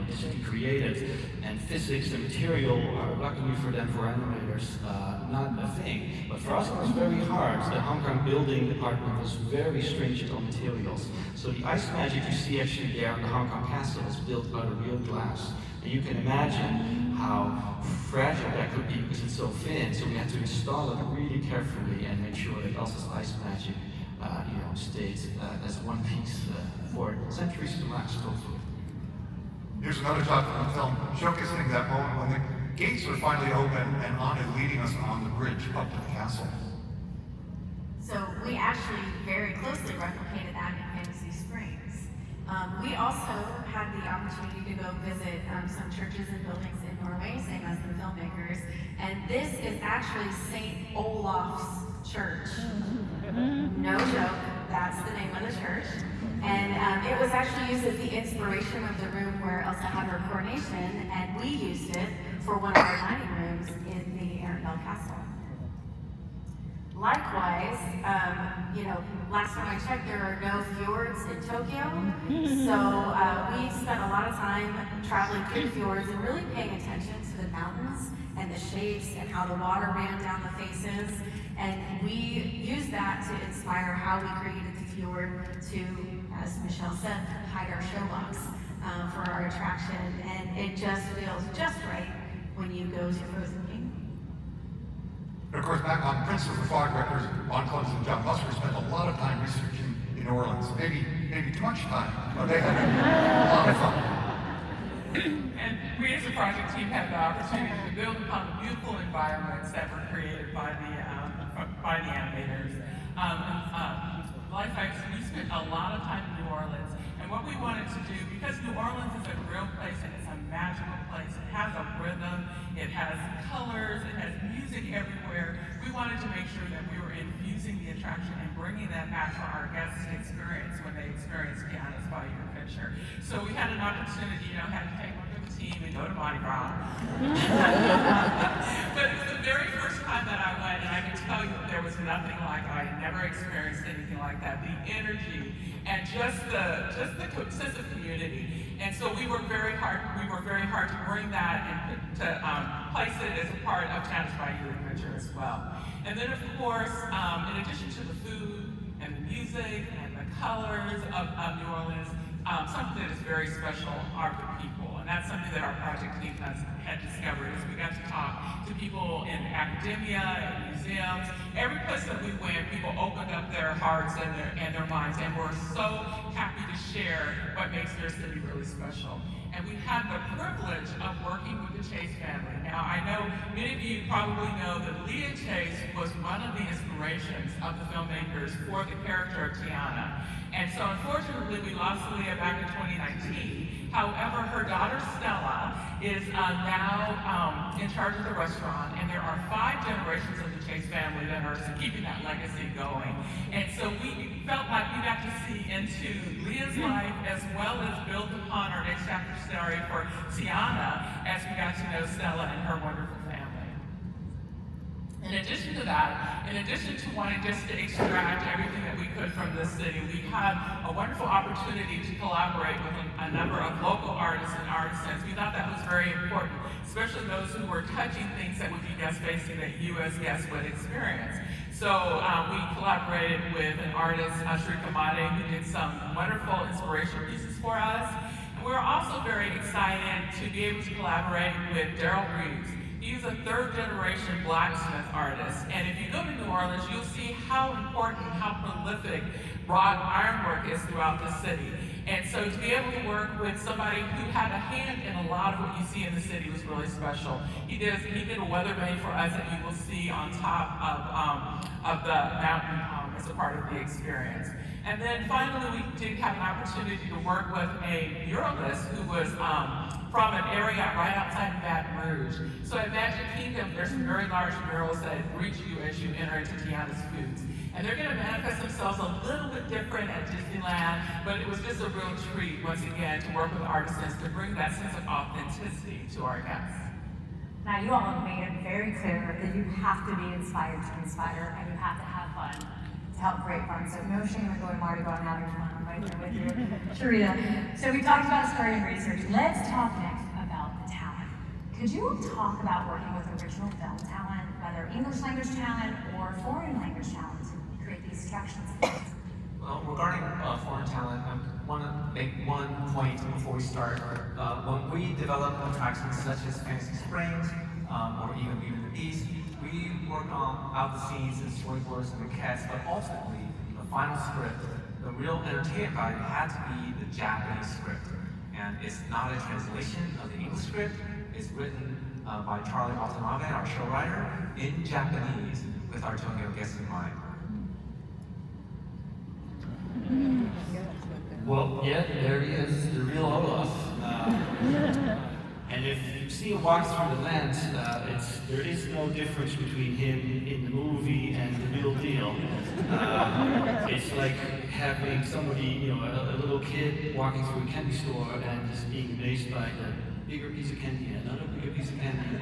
digitally created, and physics and material are, luckily for them, for animators, not a thing. But for us, it was very hard. The Hong Kong building department was very stringent on materials. So the ice magic you see actually there on the Hong Kong castle is built out of real glass. And you can imagine how fragile that could be because it's so thin. So we had to install it really carefully and make sure that Elsa's ice magic stayed as one piece for centuries to last, hopefully. Here's another shot from the film showcasing that moment when the gates are finally open and Anna is leading us on the bridge up to the castle. So we actually very closely replicated that in Fantasy Springs. We also had the opportunity to go visit some churches and buildings in Norway, same as the filmmakers. And this is actually St. Olaf's Church. No joke, that's the name of the church. And it was actually used as the inspiration of the room where Elsa had her coronation, and we used it for one of our dining rooms in the Arendal Castle. Likewise, last time I checked, there are no fjords in Tokyo, so we spent a lot of time traveling through fjords and really paying attention to the mountains and the shapes and how the water ran down the faces, and we used that to inspire how we created the fjord to, as Michelle said, hide our showbox for our attraction, and it just feels just right when you go to Frozen Kingdom. And of course, back on Principal for Fog Directors, Ron Clemens and John Buster spent a lot of time researching in New Orleans. Maybe too much time, but they had a lot of fun. And we as a project team had the opportunity to build upon the beautiful environments that were created by the animators. Life Hikes, we spent a lot of time in New Orleans, and what we wanted to do, because New Orleans is a real place and it's a magical place, it has a rhythm, it has colors, it has music everywhere, we wanted to make sure that we were infusing the attraction and bringing that back for our guests to experience when they experience Tiana's Bayou Adventure. So we had an opportunity, had to take one for the team and go to Mardi Gras. But it was the very first time that I went, and I can tell you that there was nothing like it. I had never experienced anything like that. The energy and just the sense of community. And so we worked very hard to bring that and to place it as a part of Tiana's Bayou Adventure as well. And then of course, in addition to the food and the music and the colors of New Orleans, something that is very special are the people. And that's something that our project team had discovered as we got to talk to people in academia and museums. Every place that we went, people opened up their hearts and their minds and were so happy to share what makes their city really special. And we had the privilege of working with the Chase family. Now, I know many of you probably know that Leah Chase was one of the inspirations of the filmmakers for the character of Tiana. And so unfortunately, we lost Leah back in 2019. However, her daughter Stella is now in charge of the restaurant, and there are 5 generations of the Chase family that are keeping that legacy going. And so we felt like we got to see into Leah's life as well as build upon our next chapter story for Tiana as we got to know Stella and her wonderful family. In addition to that, in addition to wanting just to extract everything that we could from this city, we had a wonderful opportunity to collaborate with a number of local artists and artisans. We thought that was very important, especially those who were touching things that would be guest-facing that you as guests would experience. So we collaborated with an artist, Shrika Mate, who did some wonderful inspirational pieces for us. And we were also very excited to be able to collaborate with Daryl Reeves. He's a 3rd-generation blacksmith artist, and if you go to New Orleans, you'll see how important, how prolific wrought ironwork is throughout the city. And so to be able to work with somebody who had a hand in a lot of what you see in the city was really special. He did a weather vane for us that you will see on top of the mountain as a part of the experience. And then finally, we did have an opportunity to work with a muralist who was from an area right outside of Baton Rouge. So at Magic Kingdom, there's some very large murals that greet you as you enter into Tiana's Foods. And they're going to manifest themselves a little bit different at Disneyland, but it was just a real treat, once again, to work with artisans to bring that sense of authenticity to our guests. Now, you all have made it very clear that you have to be inspired to inspire, and you have to have fun to help create fun. So no shame in going to Mardi Gras and having fun. I'm right there with you, Sharita. So we talked about story and research. Let's talk next about the talent. Could you talk about working with original film talent, whether English language talent or foreign language talent, to create these attractions? Well, regarding foreign talent, I want to make one point before we start. When we develop attractions such as Fantasy Springs or even Beauty and the Beast, we work on out the scenes and storyboards and maquettes, but ultimately, the final script, the real entertainment value had to be the Japanese script. And it's not a translation of the English script, it's written by Charlie Watanabe, our show writer, in Japanese with our Tokyo guests in mind. Well, yeah, there he is, the real Olaf. And if you see him walk through the land, there is no difference between him in the movie and the real deal. It's like having somebody, a little kid walking through a candy store and just being amazed by the bigger piece of candy and another bigger piece of candy.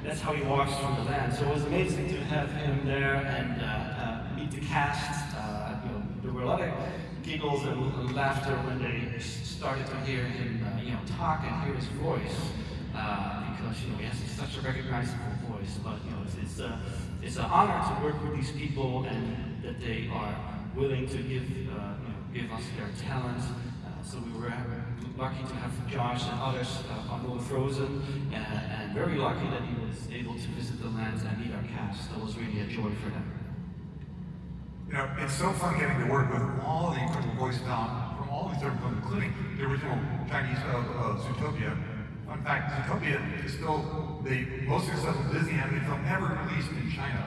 That's how he walks through the land. So it was amazing to have him there and meet the cast. There were a lot of giggles and laughter when they started to hear him, talk and hear his voice, because he has such a recognizable voice. But it's an honor to work with these people and that they are willing to give us their talent. So we were lucky to have Josh and others on board Frozen, and very lucky that he was able to visit the lands and meet our cast. That was really a joy for them. It's so fun getting to work with all the incredible voice talent from all these different films, including the original Chinese of Zooptia, Fun fact, Zooptia is still the most successful Disney animated film ever released in China.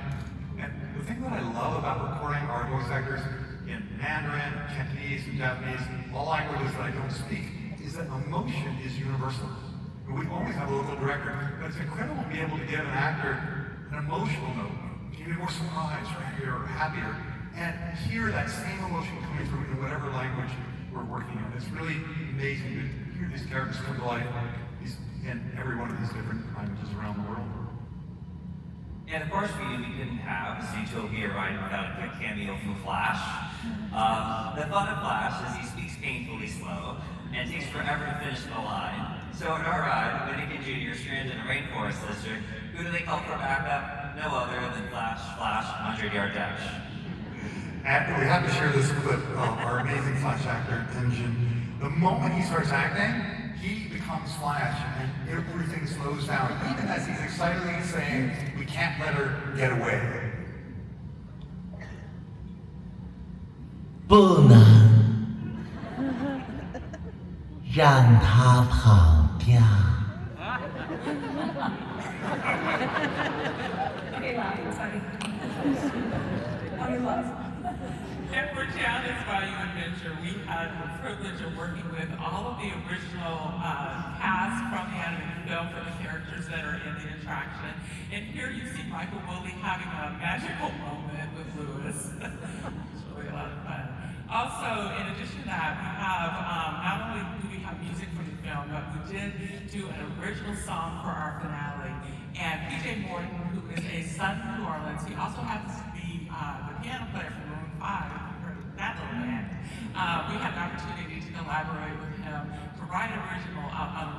And the thing that I love about recording our voice actors in Mandarin, Cantonese, and Japanese, all languages that I don't speak, is that emotion is universal. We always have a local director, but it's incredible to be able to give an actor an emotional note, give you more surprise, or angrier, or happier, and hear that same emotion coming through in whatever language we're working in. It's really amazing to hear these characters come to life in every one of these different languages around the world. And of course, we couldn't have Zooptia ride without a quick cameo from Flash. The fun of Flash is he speaks painfully slow and takes forever to finish the line. So in our ride, Winnick and Judy are stranded in a rainforest district. Who do they call for backup? No other than Flash, 100-yard dash. And we have to share this clip of our amazing Flash actor, Tenjin. The moment he starts acting, he becomes Flash, and everything slows down, even as he's excitedly saying, "We can't let her get away." 不能让他跑掉。 And for Tiana's Bayou Adventure, we had the privilege of working with all of the original cast from the animated film for the characters that are in the attraction. And here you see Michael Woolley having a magical moment with Lewis. It's really a lot of fun. Also, in addition to that, we have, not only do we have music from the film, but we did do an original song for our finale. And PJ Morton, who is a son of New Orleans, he also happens to be the piano player for Maroon 5, for that little band. We had an opportunity to collaborate with him to write an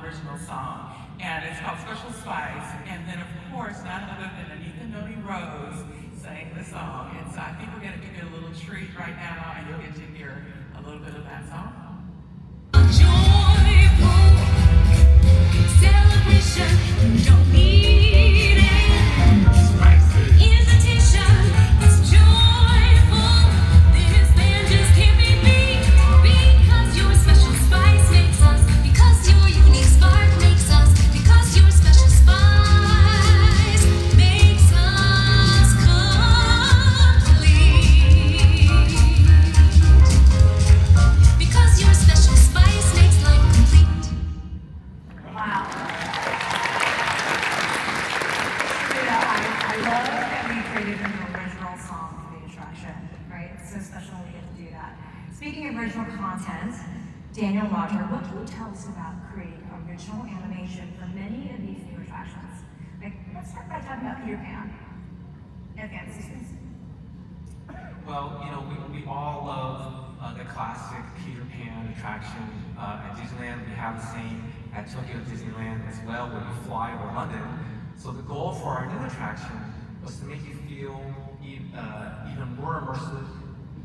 original song. And it's called Special Spice. And then, of course, none other than Anika Noni Rose sang the song. And so I think we're going to give you a little treat right now, and you'll get to hear a little bit of that song. Joyful celebration, don't need an invitation. It's joyful. This band just can't be beat because your special spice makes us. Because your unique spark makes us. Because your special spice makes us complete. Because your special spice makes life complete. Wow. I love that we created an original song for the attraction, right? It's so special we get to do that. Speaking of original content, Daniel Roger, what can you tell us about creating original animation for many of these new attractions? Like, let's start by talking about Peter Pan. Okay, this is Well, you know, we all love the classic Peter Pan attraction at Disneyland. We have the same at Tokyo Disneyland as well, where you fly over London. So the goal for our new attraction was to make you feel even more immersive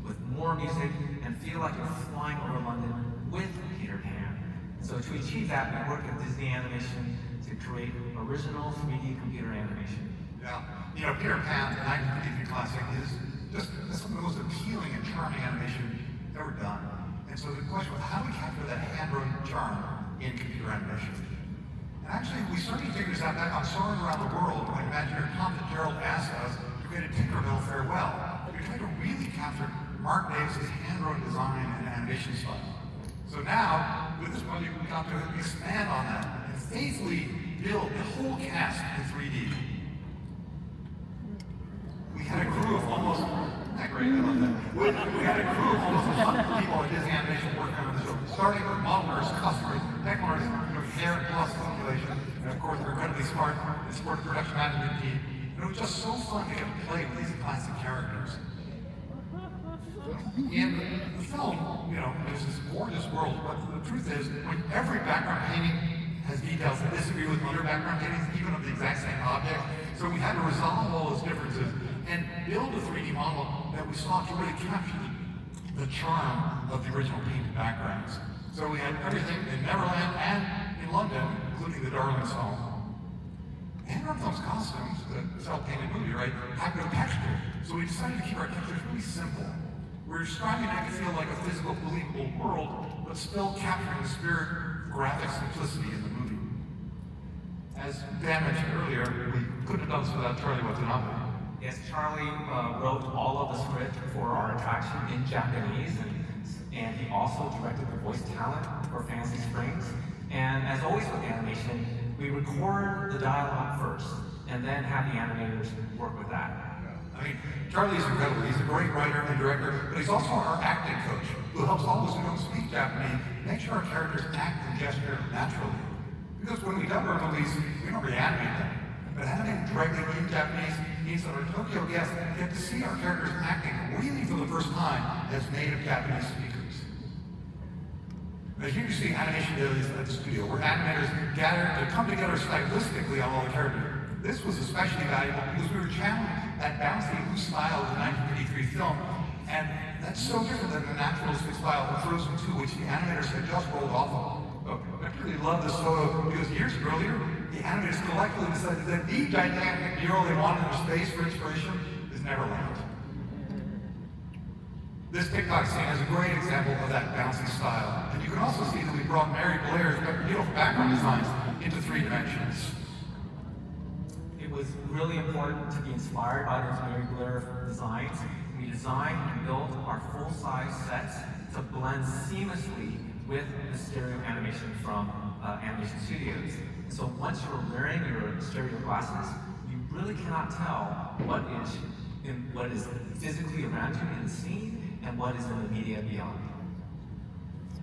with more music and feel like you're flying over London with Peter Pan. So to achieve that, we worked with Disney Animation to create original 3D computer animation. Yeah, you know, Peter Pan, the 1953 classic, is just some of the most appealing and charming animation ever done. And so the question was, how do we capture that hand-drawn charm in computer animation? And actually, we started to figure this out back on Soaring Around the World when Imagineer Tom Fitzgerald asked us to create a Tinkerbell farewell. We tried to really capture Mark Davis's hand-drawn design and animation style. So now, with this project, we got to expand on that and faithfully build the whole cast in 3D. We had a crew of almost, not great, I love that. We had a crew of almost 100 people at Disney Animation working on the show, starting with modelers, customers, technologists, hair and plus simulation, and of course, our incredibly smart and sport production management team. And it was just so fun to get to play with these classic characters. In the film, you know, there's this gorgeous world, but the truth is, when every background painting has details that disagree with other background paintings, even of the exact same object. So we had to resolve all those differences and build a 3D model that we saw to really capture the charm of the original painted backgrounds. So we had everything in Neverland and in London, including the Darling song. And our film's costumes, the self-painted movie, right, have no texture. So we decided to keep our textures really simple. We're striving to make it feel like a physical, believable world, but still capturing the spirit, graphic simplicity in the movie. As Dan mentioned earlier, we couldn't have done this without Charlie Watanabe. Yes, Charlie wrote all of the script for our attraction in Japanese, and he also directed the voice talent for Fantasy Springs. And as always with animation, we record the dialogue first, and then have the animators work with that. I mean, Charlie's incredible. He's a great writer and director, but he's also our acting coach, who helps all of us who don't speak Japanese make sure our characters act and gesture naturally. Because when we dub our movies, we don't reanimate them. But animating directly in Japanese means that our Tokyo guests get to see our characters acting really for the first time as native Japanese speakers. As you can see animation dailies at the studio, where animators gather to come together stylistically on all the characters. This was especially valuable because we were channeling that bouncy, loose style of the 1983 film, and that's so different than the naturalistic style of Frozen 2, which the animators had just rolled off of. I really love this photo because years earlier, the animators collectively decided that the gigantic mural they wanted in space for inspiration is Neverland. This TikTok scene is a great example of that bouncy style, and you can also see that we brought Mary Blair's beautiful background designs into 3 dimensions. It was really important to be inspired by those Mary Blair designs. We designed and built our full-size sets to blend seamlessly with the stereo animation from Animation Studios. So once you're wearing your stereo glasses, you really cannot tell what is physically around you in the scene and what is in the media beyond.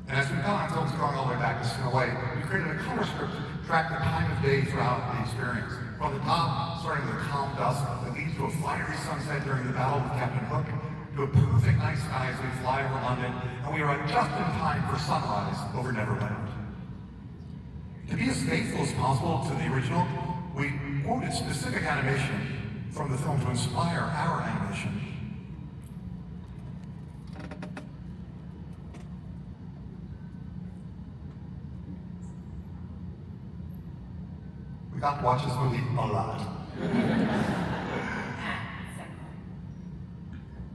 And as we've done on films going all the way back to Snow White, we created a color script to track the time of day throughout the experience. From the top, starting with a calm dusk that leads to a fiery sunset during the battle with Captain Hook, to a perfect night sky as we fly over London, and we arrive just in time for sunrise over Neverland. To be as faithful as possible to the original, we quoted specific animation from the film to inspire our animation. We got to watch this movie a lot.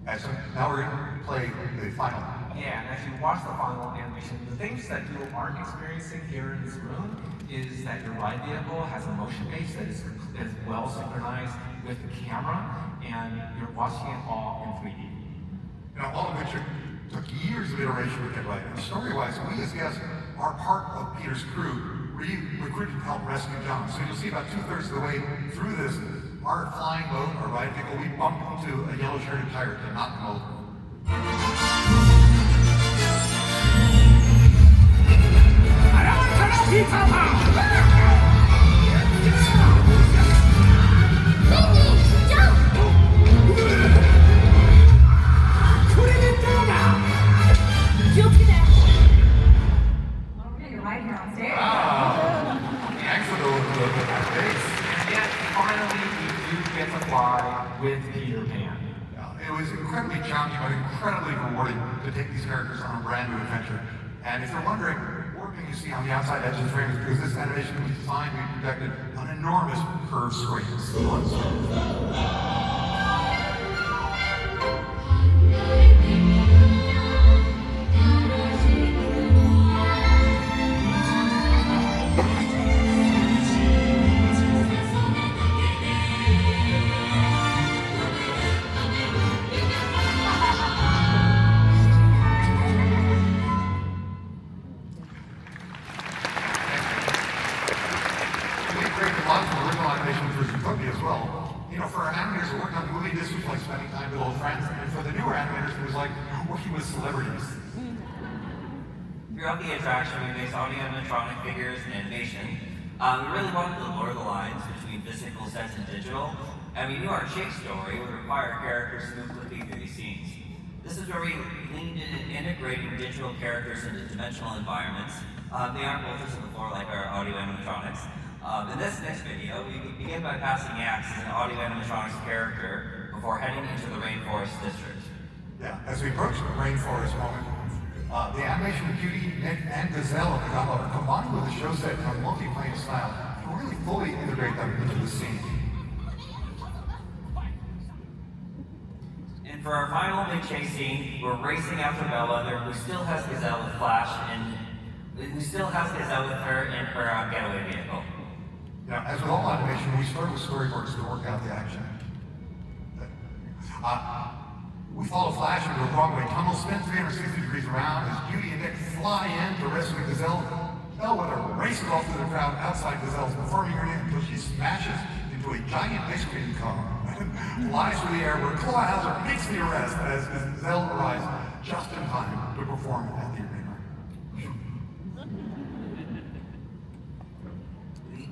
And so now we're going to play the final. Yeah, and as you watch the final animation, the things that you aren't experiencing here in this room is that your ride vehicle has a motion base that is well synchronized with the camera, and you're watching it all in 3D. You know, all of which took years of iteration to get right. And story-wise, we as guests are part of Peter's crew, recruited to help rescue John. So you'll see about 2/3 of the way through this, our flying boat, our ride vehicle, we bumped into a yellow-shirted pirate to knock him over. You're right here on stage. Wow. Thanks for the bass. And yet, finally, we do get to fly with Peter Pan. It was incredibly challenging, but incredibly rewarding to take these characters on a brand new adventure. And if you're wondering, what can you see on the outside edge of the frame is because this animation was designed to be projected on enormous curved screens. As well. You know, for our animators who worked on the movie, this was like spending time with old friends, and for the newer animators, it was like working with celebrities. Throughout the attraction, we mixed audio animatronic figures and animation. We really wanted to blur the lines between physical sets and digital, and we knew our chase story would require characters to move quickly through these scenes. This is where we leaned into integrating digital characters into dimensional environments. They aren't bolted to the floor like our audio animatronics. In this next video, we begin by passing acts as an audio animatronics character before heading into the Rainforest District. Yeah, as we approach the rainforest moment, the animation of Cutie, Nick, and Gazelle of the Gala are combined with the show set in a multi-plane style to really fully integrate them into the scene. And for our final big chase scene, we're racing after Bellwether, who still has Gazelle with Flash, and who still has Gazelle with her in her getaway vehicle. As with all animation, we start with storyboards to work out the action. We follow Flash into a Broadway tunnel, spin 360 degrees around as Beauty and Nick fly in to rescue Gazelle. Bellwether races off through the crowd outside Gazelle's performing area until she smashes into a giant ice cream cone, flies through the air where Clawhauser makes the arrest as Gazelle arrives just in time to perform at the arena.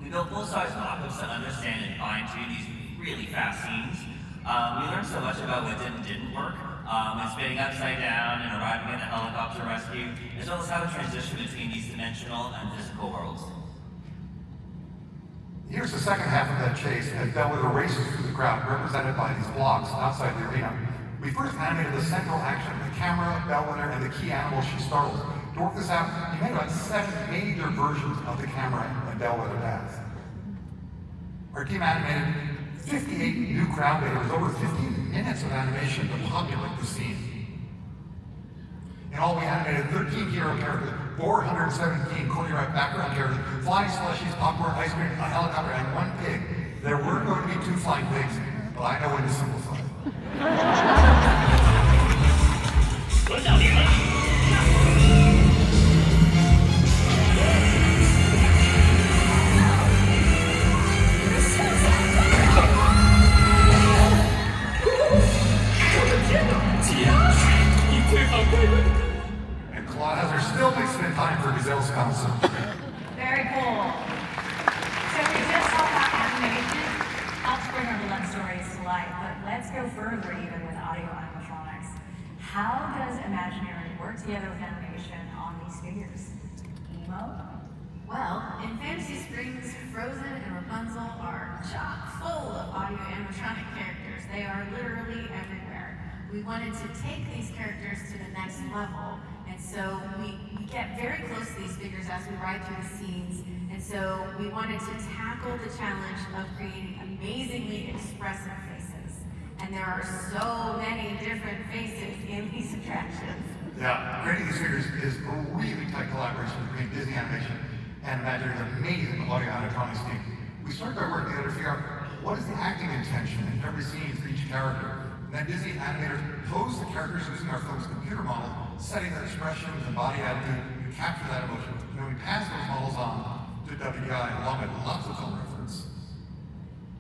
We built full-size mock-ups to understand and fine-tune these really fast scenes. We learned so much about what didn't work, and spinning upside down and arriving at a helicopter rescue, as well as how to transition between these dimensional and physical worlds. Here's the second half of that chase as Bellwether races through the crowd, represented by these blocks outside the arena. We first animated the central action, the camera, Bellwether, and the key animal she startles. To work this out, we made about 7 major versions of the camera and Bellwether paths. Our team animated 58 new crowd data with over 15 minutes of animation to populate the scene. In all, we animated 13 hero characters, 417 choreographed background characters, flying slushies, popcorn, ice cream, a helicopter, and 1 pig. There were going to be 2 flying pigs, but I know when to simplify. And Clawhauser still makes it in time for Gazelle's concert. Very cool. So we just talked about animation helps bring our beloved stories to life, but let's go further even with audio animatronics. How does Imaginary work together with animation on these figures? Emo? Well, in Fantasy Springs, Frozen and Rapunzel are chock full of audio animatronic characters. They are literally everywhere. We wanted to take these characters to the next level, and so we get very close to these figures as we ride through the scenes, and so we wanted to tackle the challenge of creating amazingly expressive faces. And there are so many different faces in these attractions. Yeah, creating these figures is a really tight collaboration between Disney Animation and Imaginary's amazing audio animatronics team. We started by working together to figure out what is the acting intention in every scene for each character. And then Disney animators posed the characters using our film's computer model, setting their expressions and body attitude to capture that emotion. And then we passed those models on to WDI along with lots of film reference.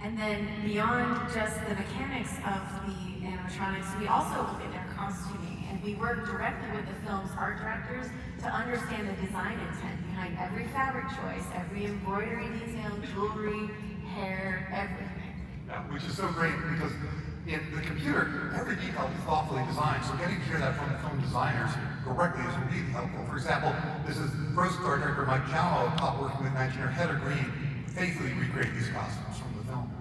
And then beyond just the mechanics of the animatronics, we also look at their costuming, and we work directly with the film's art directors to understand the design intent behind every fabric choice, every embroidery detail, jewelry, hair, everything. Yeah, which is so great because in the computer, every detail is thoughtfully designed, so getting to hear that from the film designers directly is really helpful. For example, this is Frozen art director Mike Jamo, working with engineer Heather Green, faithfully recreate these costumes from the film.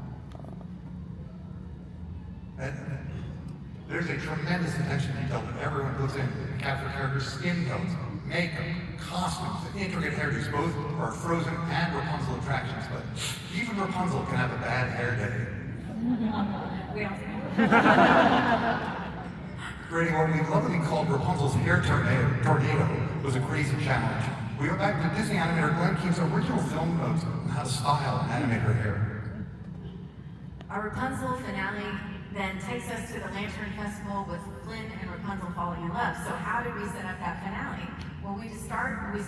And there's a tremendous attention to detail that everyone puts in to capture characters' skin tones, makeup, costumes, and intricate hairdos, both for our Frozen and Rapunzel attractions. But even Rapunzel can have a bad hair day. We don't think. Creating what we lovingly called Rapunzel's hair tornado was a crazy challenge. We went back to Disney animator Glenn Keane's original film notes on how to style and animate her hair. Our Rapunzel finale then takes us to the Lantern Festival with Flynn and Rapunzel falling in love. So how did we set up that finale? Well, we started the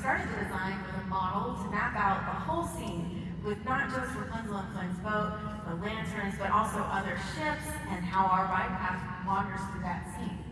design with a model to map out the whole scene with not just Rapunzel and Flynn's boat, the lanterns, but also other ships and how our ride path wanders through that scene.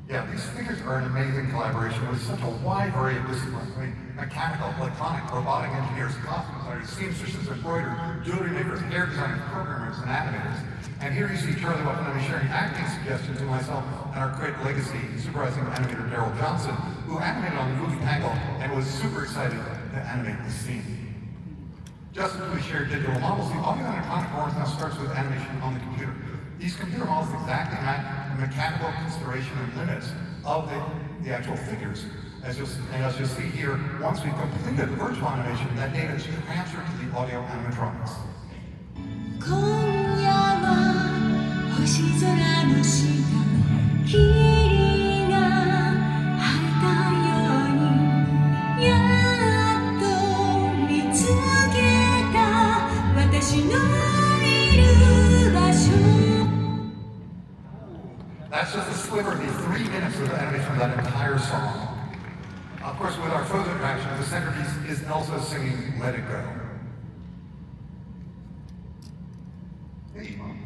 Yeah, these figures are an amazing collaboration with such a wide array of disciplines. I mean, mechanical, electronic, robotic engineers, costume designers, seamstresses, embroiderers, jewelry makers, hair designers, programmers, and animators. And here you see Charlie Wakanami sharing acting suggestions with myself and our great legacy supervising animator Daryl Johnson, who animated on the movie Tangle and was super excited to animate this scene. Just as we shared digital models, the audio animatronic performance now starts with animation on the computer. These computer models exactly match the mechanical consideration and limits of the actual figures. As you'll see here, once we've completed the virtual animation, that data is transferred to the audio animatronics. 今夜は星空の下霧が晴れたようにやっと見つけた That's just a sliver of the 3 minutes of animation from that entire song. Of course, with our Frozen attraction, the centerpiece is Elsa singing Let It Go. Hey, Mom.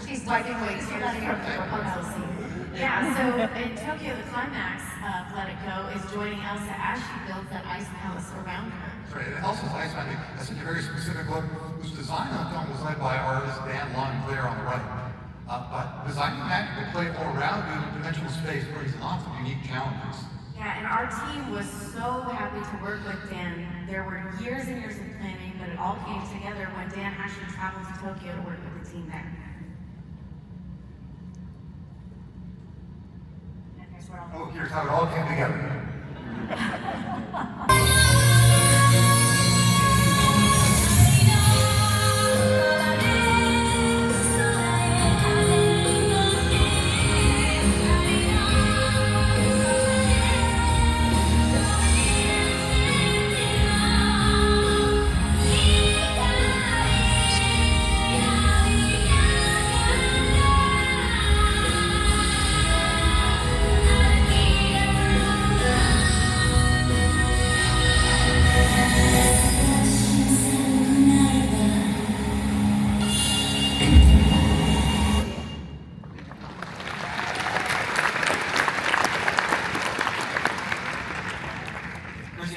She's wiping away tears from the Rapunzel scene. Yeah, so in Tokyo, the climax of Let It Go is joining Elsa as she builds that ice palace around her. That's right, and Elsa's ice magic has such a very specific look, whose design on the film was led by artist Dan Lund Claire on the right. But designing magic to play all around you in a dimensional space brings lots of unique challenges. Yeah, and our team was so happy to work with Dan. There were years and years of planning, but it all came together when Dan actually traveled to Tokyo to work with the team there. And here's where Oh, here's how it all came together.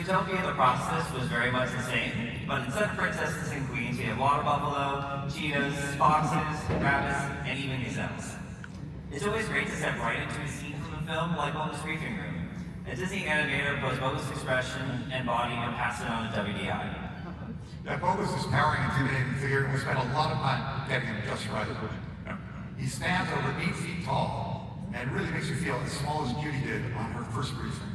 Zooptia, the process was very much the same, but instead of princesses and queens, we had water buffalo, cheetahs, foxes, rabbits, and even gazelles. It's always great to step right into a scene from the film like on this briefing room. A Disney animator puts Boba's expression and body and pass it on to WDI. Yeah, Boba's this towering, intimidating figure, and we spent a lot of time getting him just right. He stands over 8 feet tall, and really makes you feel as small as Judy did on her first briefing.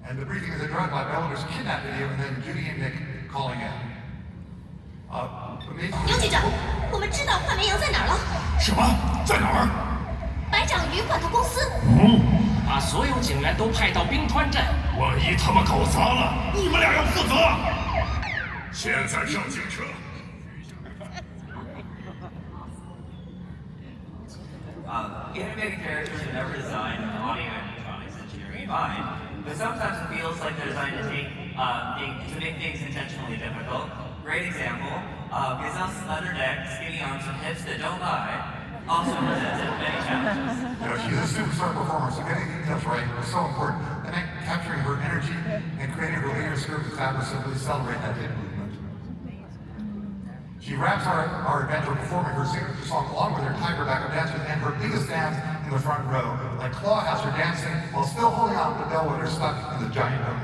And the briefing is interrupted by Bellator's kidnap video, and then Judy and Nick calling out. 杨局长，我们知道范绵羊在哪儿了。什么？在哪儿？白掌鱼管头公司。把所有警员都派到冰川镇。万一他们搞砸了，你们俩要负责。现在上警车。Animated characters are never designed with audio animatronics engineering in mind, but sometimes it feels like they're designed to make things intentionally difficult. Great example, Gazelle's slender neck, skinny arms, and hips that don't lie also presented many challenges. You know, she's a superstar performer, so getting details right was so important. And then capturing her energy and creating her linear skirt and fabric simply celebrate that big movement. She wraps our adventure performing her signature song along with her tiger backup dancers and her biggest dance in the front row. Like Claw has her dancing while still holding on to the bellwether stuck in the giant dome.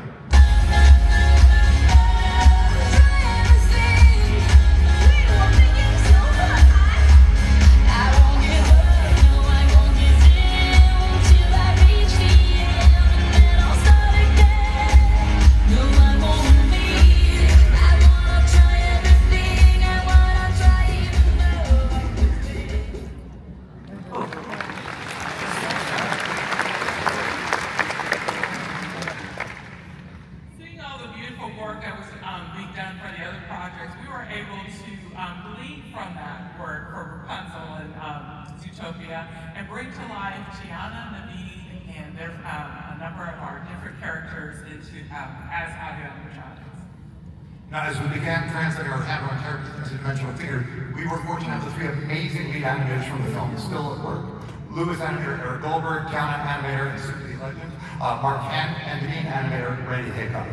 Zooptia and bring to life Tiana, and there's a number of our different characters into as audio animatronics. Now, as we began translating our hand-drawn characters into dimensional figures, we were fortunate to have the 3 amazing lead animators from the film still at work. Louis animator Eric Goldberg, Tiana animator and Super legend Mark Hand, and Deneen animator Randy Haycock.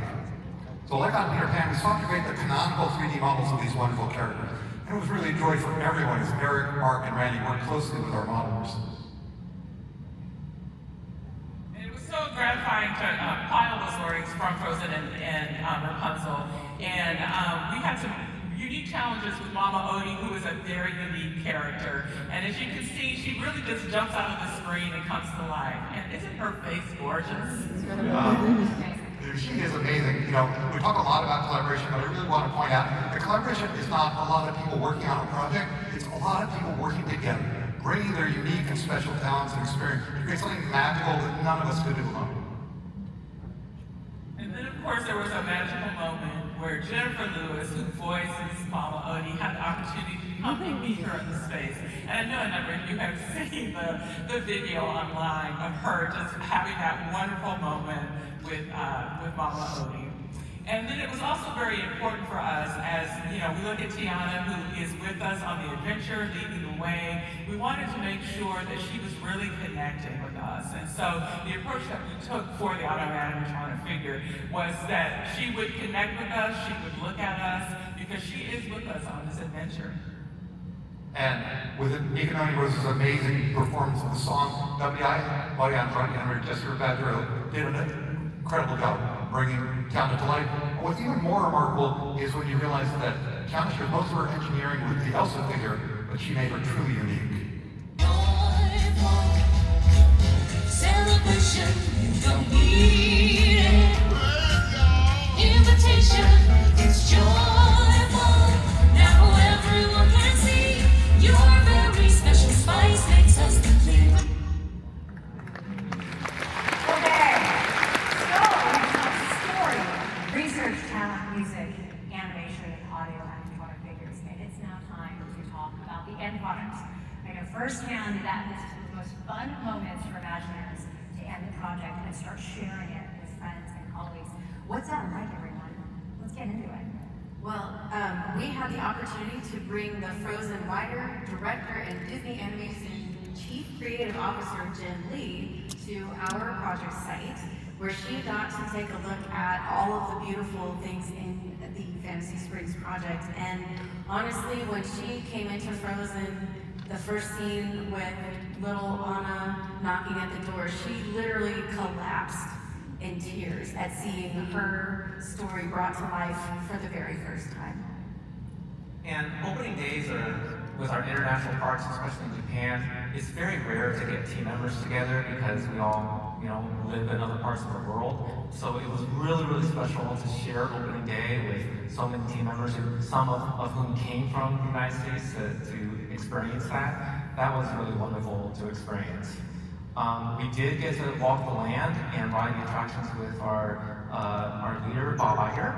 So like on Peter Pan, we sought to create the canonical 3D models of these wonderful characters. And it was really a joy for everyone as Eric, Mark, and Randy worked closely with our modelers. And it was so gratifying to file the stories from Frozen and Rapunzel. And we had some unique challenges with Mama Odie, who is a very unique character. And as you can see, she really just jumps out of the screen and comes to life. And isn't her face gorgeous? She is amazing. You know, we talk a lot about collaboration, but I really want to point out that collaboration is not a lot of people working on a project. It's a lot of people working together, bringing their unique and special talents and experience to create something magical that none of us could do alone. And then, of course, there was a magical moment where Jennifer Lewis, who voices Mama Odie, had the opportunity to accompanied me here in the space. And I know a number of you have seen the video online of her just having that wonderful moment with Mama Odie. And then it was also very important for us as, we look at Tiana, who is with us on the adventure, leading the way. We wanted to make sure that she was really connecting with us. And so the approach that we took for the animatronic figure was that she would connect with us, she would look at us, because she is with us on this adventure. And with Nika Rose's amazing performance of the song, W.I., Body on Front, and Jessica Badger did an incredible job bringing Tiana to life. But what's even more remarkable is when you realize that Tiana shared most of her engineering with the Elsa figure, but she made her truly unique. Celebration, you don't need it. Invitation, it's joyful. Now everyone can see your very special spice makes us complete. Okay, so we're going to story, research, talent, music, animation, and audio animatronic figures. And it's now time to talk about the end product. I know firsthand that this is the most fun moments for Imagineers to end the project and start sharing it with friends and colleagues. What's that like, everyone? Let's get into it. Well, we had the opportunity to bring the Frozen writer, director, and Disney Animation Chief Creative Officer Jen Lee to our project site, where she got to take a look at all of the beautiful things in the Fantasy Springs project. And honestly, when she came into Frozen, the first scene with little Anna knocking at the door, she literally collapsed in tears at seeing her story brought to life for the very first time. And opening days with our international parks, especially in Japan, it's very rare to get team members together because we all, live in other parts of the world. So it was really, really special to share opening day with so many team members, some of whom came from the United States to experience that. That was really wonderful to experience. We did get to walk the land and ride the attractions with our leader, Bob Iger,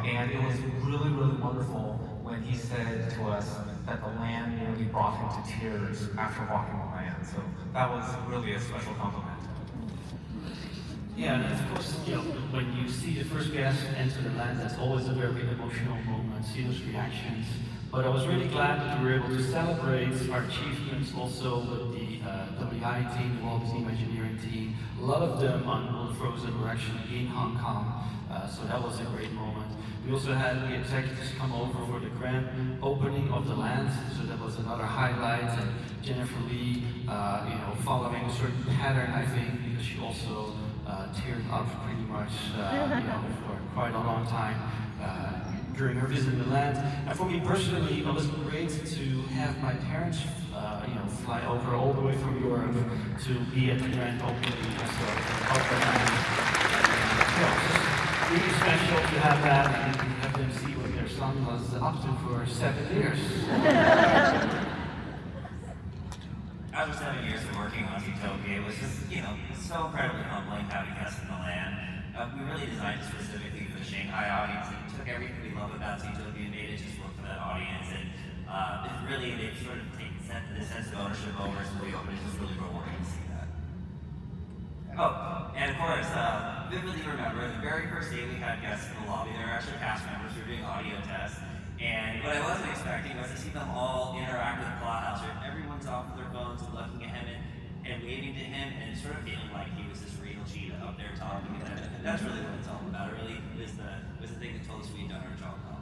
and it was really, really wonderful when he said to us that the land nearly brought him to tears after walking the land. So that was really a special compliment. Yeah, and of course, when you see the first guest enter the land, that's always a very emotional moment, see those reactions. But I was really glad that we were able to celebrate our achievements also with the WI team, the Walt Disney Imagineering team. A lot of them on Frozen were actually in Hong Kong, so that was a great moment. We also had the executives come over for the grand opening of the land, so that was another highlight. And Jennifer Lee, following a certain pattern, I think, because she also teared up pretty much, for quite a long time. During her visit in the land. And for me personally, it was great to have my parents, fly over all the way from Europe to be at the grand opening. So, it's really special to have that and have them see what their son was up to for 7 years. After 7 years of working on Zooptia, it was just, so incredibly humbling having guests in the land. We really designed it specifically for the Shanghai audience. It took everything we love about Zooptia and made it just work for that audience. And they've sort of taken the sense of ownership over since we opened. It's just really rewarding to see that. Oh, and of course, vividly remember the very first day we had guests in the lobby. There were actually cast members who were doing audio tests. And what I wasn't expecting was to see them all interact with Clawhouse. Everyone's off with their phones and looking at him and waving to him and sort of feeling like he was this real cheetah up there talking. And that's really what it's all about. It really was the thing that told us we'd done our job well.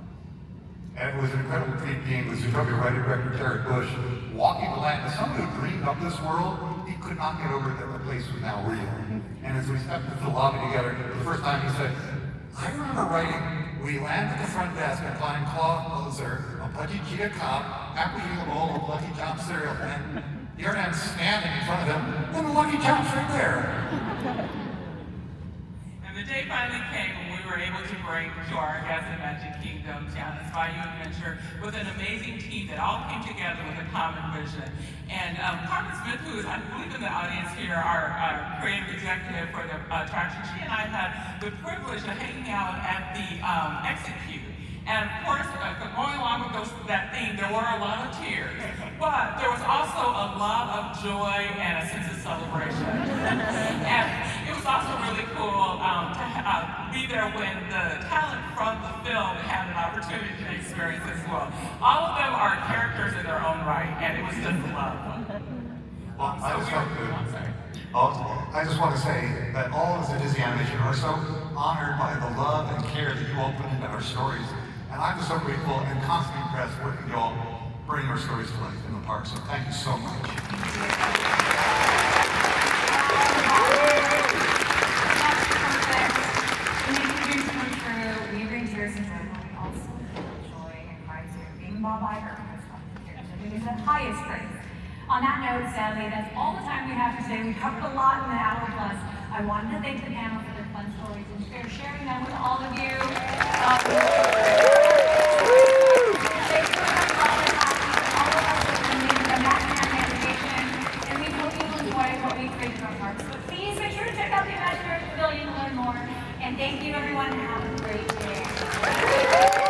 And it was an incredible treat being with Zootopia writer director Jared Bush, walking the land. As someone who dreamed up this world, he could not get over that the place was now real. And as we stepped into the lobby together, the first time he said, I remember writing, we land at the front desk and find Claw Loser, a pudgy cheetah cop, after eating a bowl of Lucky Charms cereal, and here I am standing in front of him, and the Lucky Charms right there. And the day finally came when we were able to bring to our guests in Magic Kingdom, Tiana's Bayou Adventure, with an amazing team that all came together with a common vision. And Carmen Smith, who is, I believe, in the audience here, our creative executive for the attraction, she and I had the privilege of hanging out at the exit queue. And of course, going along with that theme, there were a lot of tears, but there was also a lot of joy and a sense of celebration. And it was also really cool to be there when the talent from the film had an opportunity to experience it as well. All of them are characters in their own right, and it was just a lot of fun. Well, I just want to say that all of us at Disney Animation are so honored by the love and care that you all put into our stories. And I'm just so grateful and constantly impressed working with you all bring our stories to life in the park. So thank you so much. We bring tears and joy, but we also feel joy and pride too. Even Bob Iger has fun tears. I think it's the highest praise. On that note, sadly, that's all the time we have for today. We covered a lot in an hour plus. I wanted to thank the panel for their fun stories and for sharing them with all of you. And we hope you enjoy what we created in our parks. But please make sure to check out the Imaginary Pavilion to learn more. And thank you, everyone, and have a great day.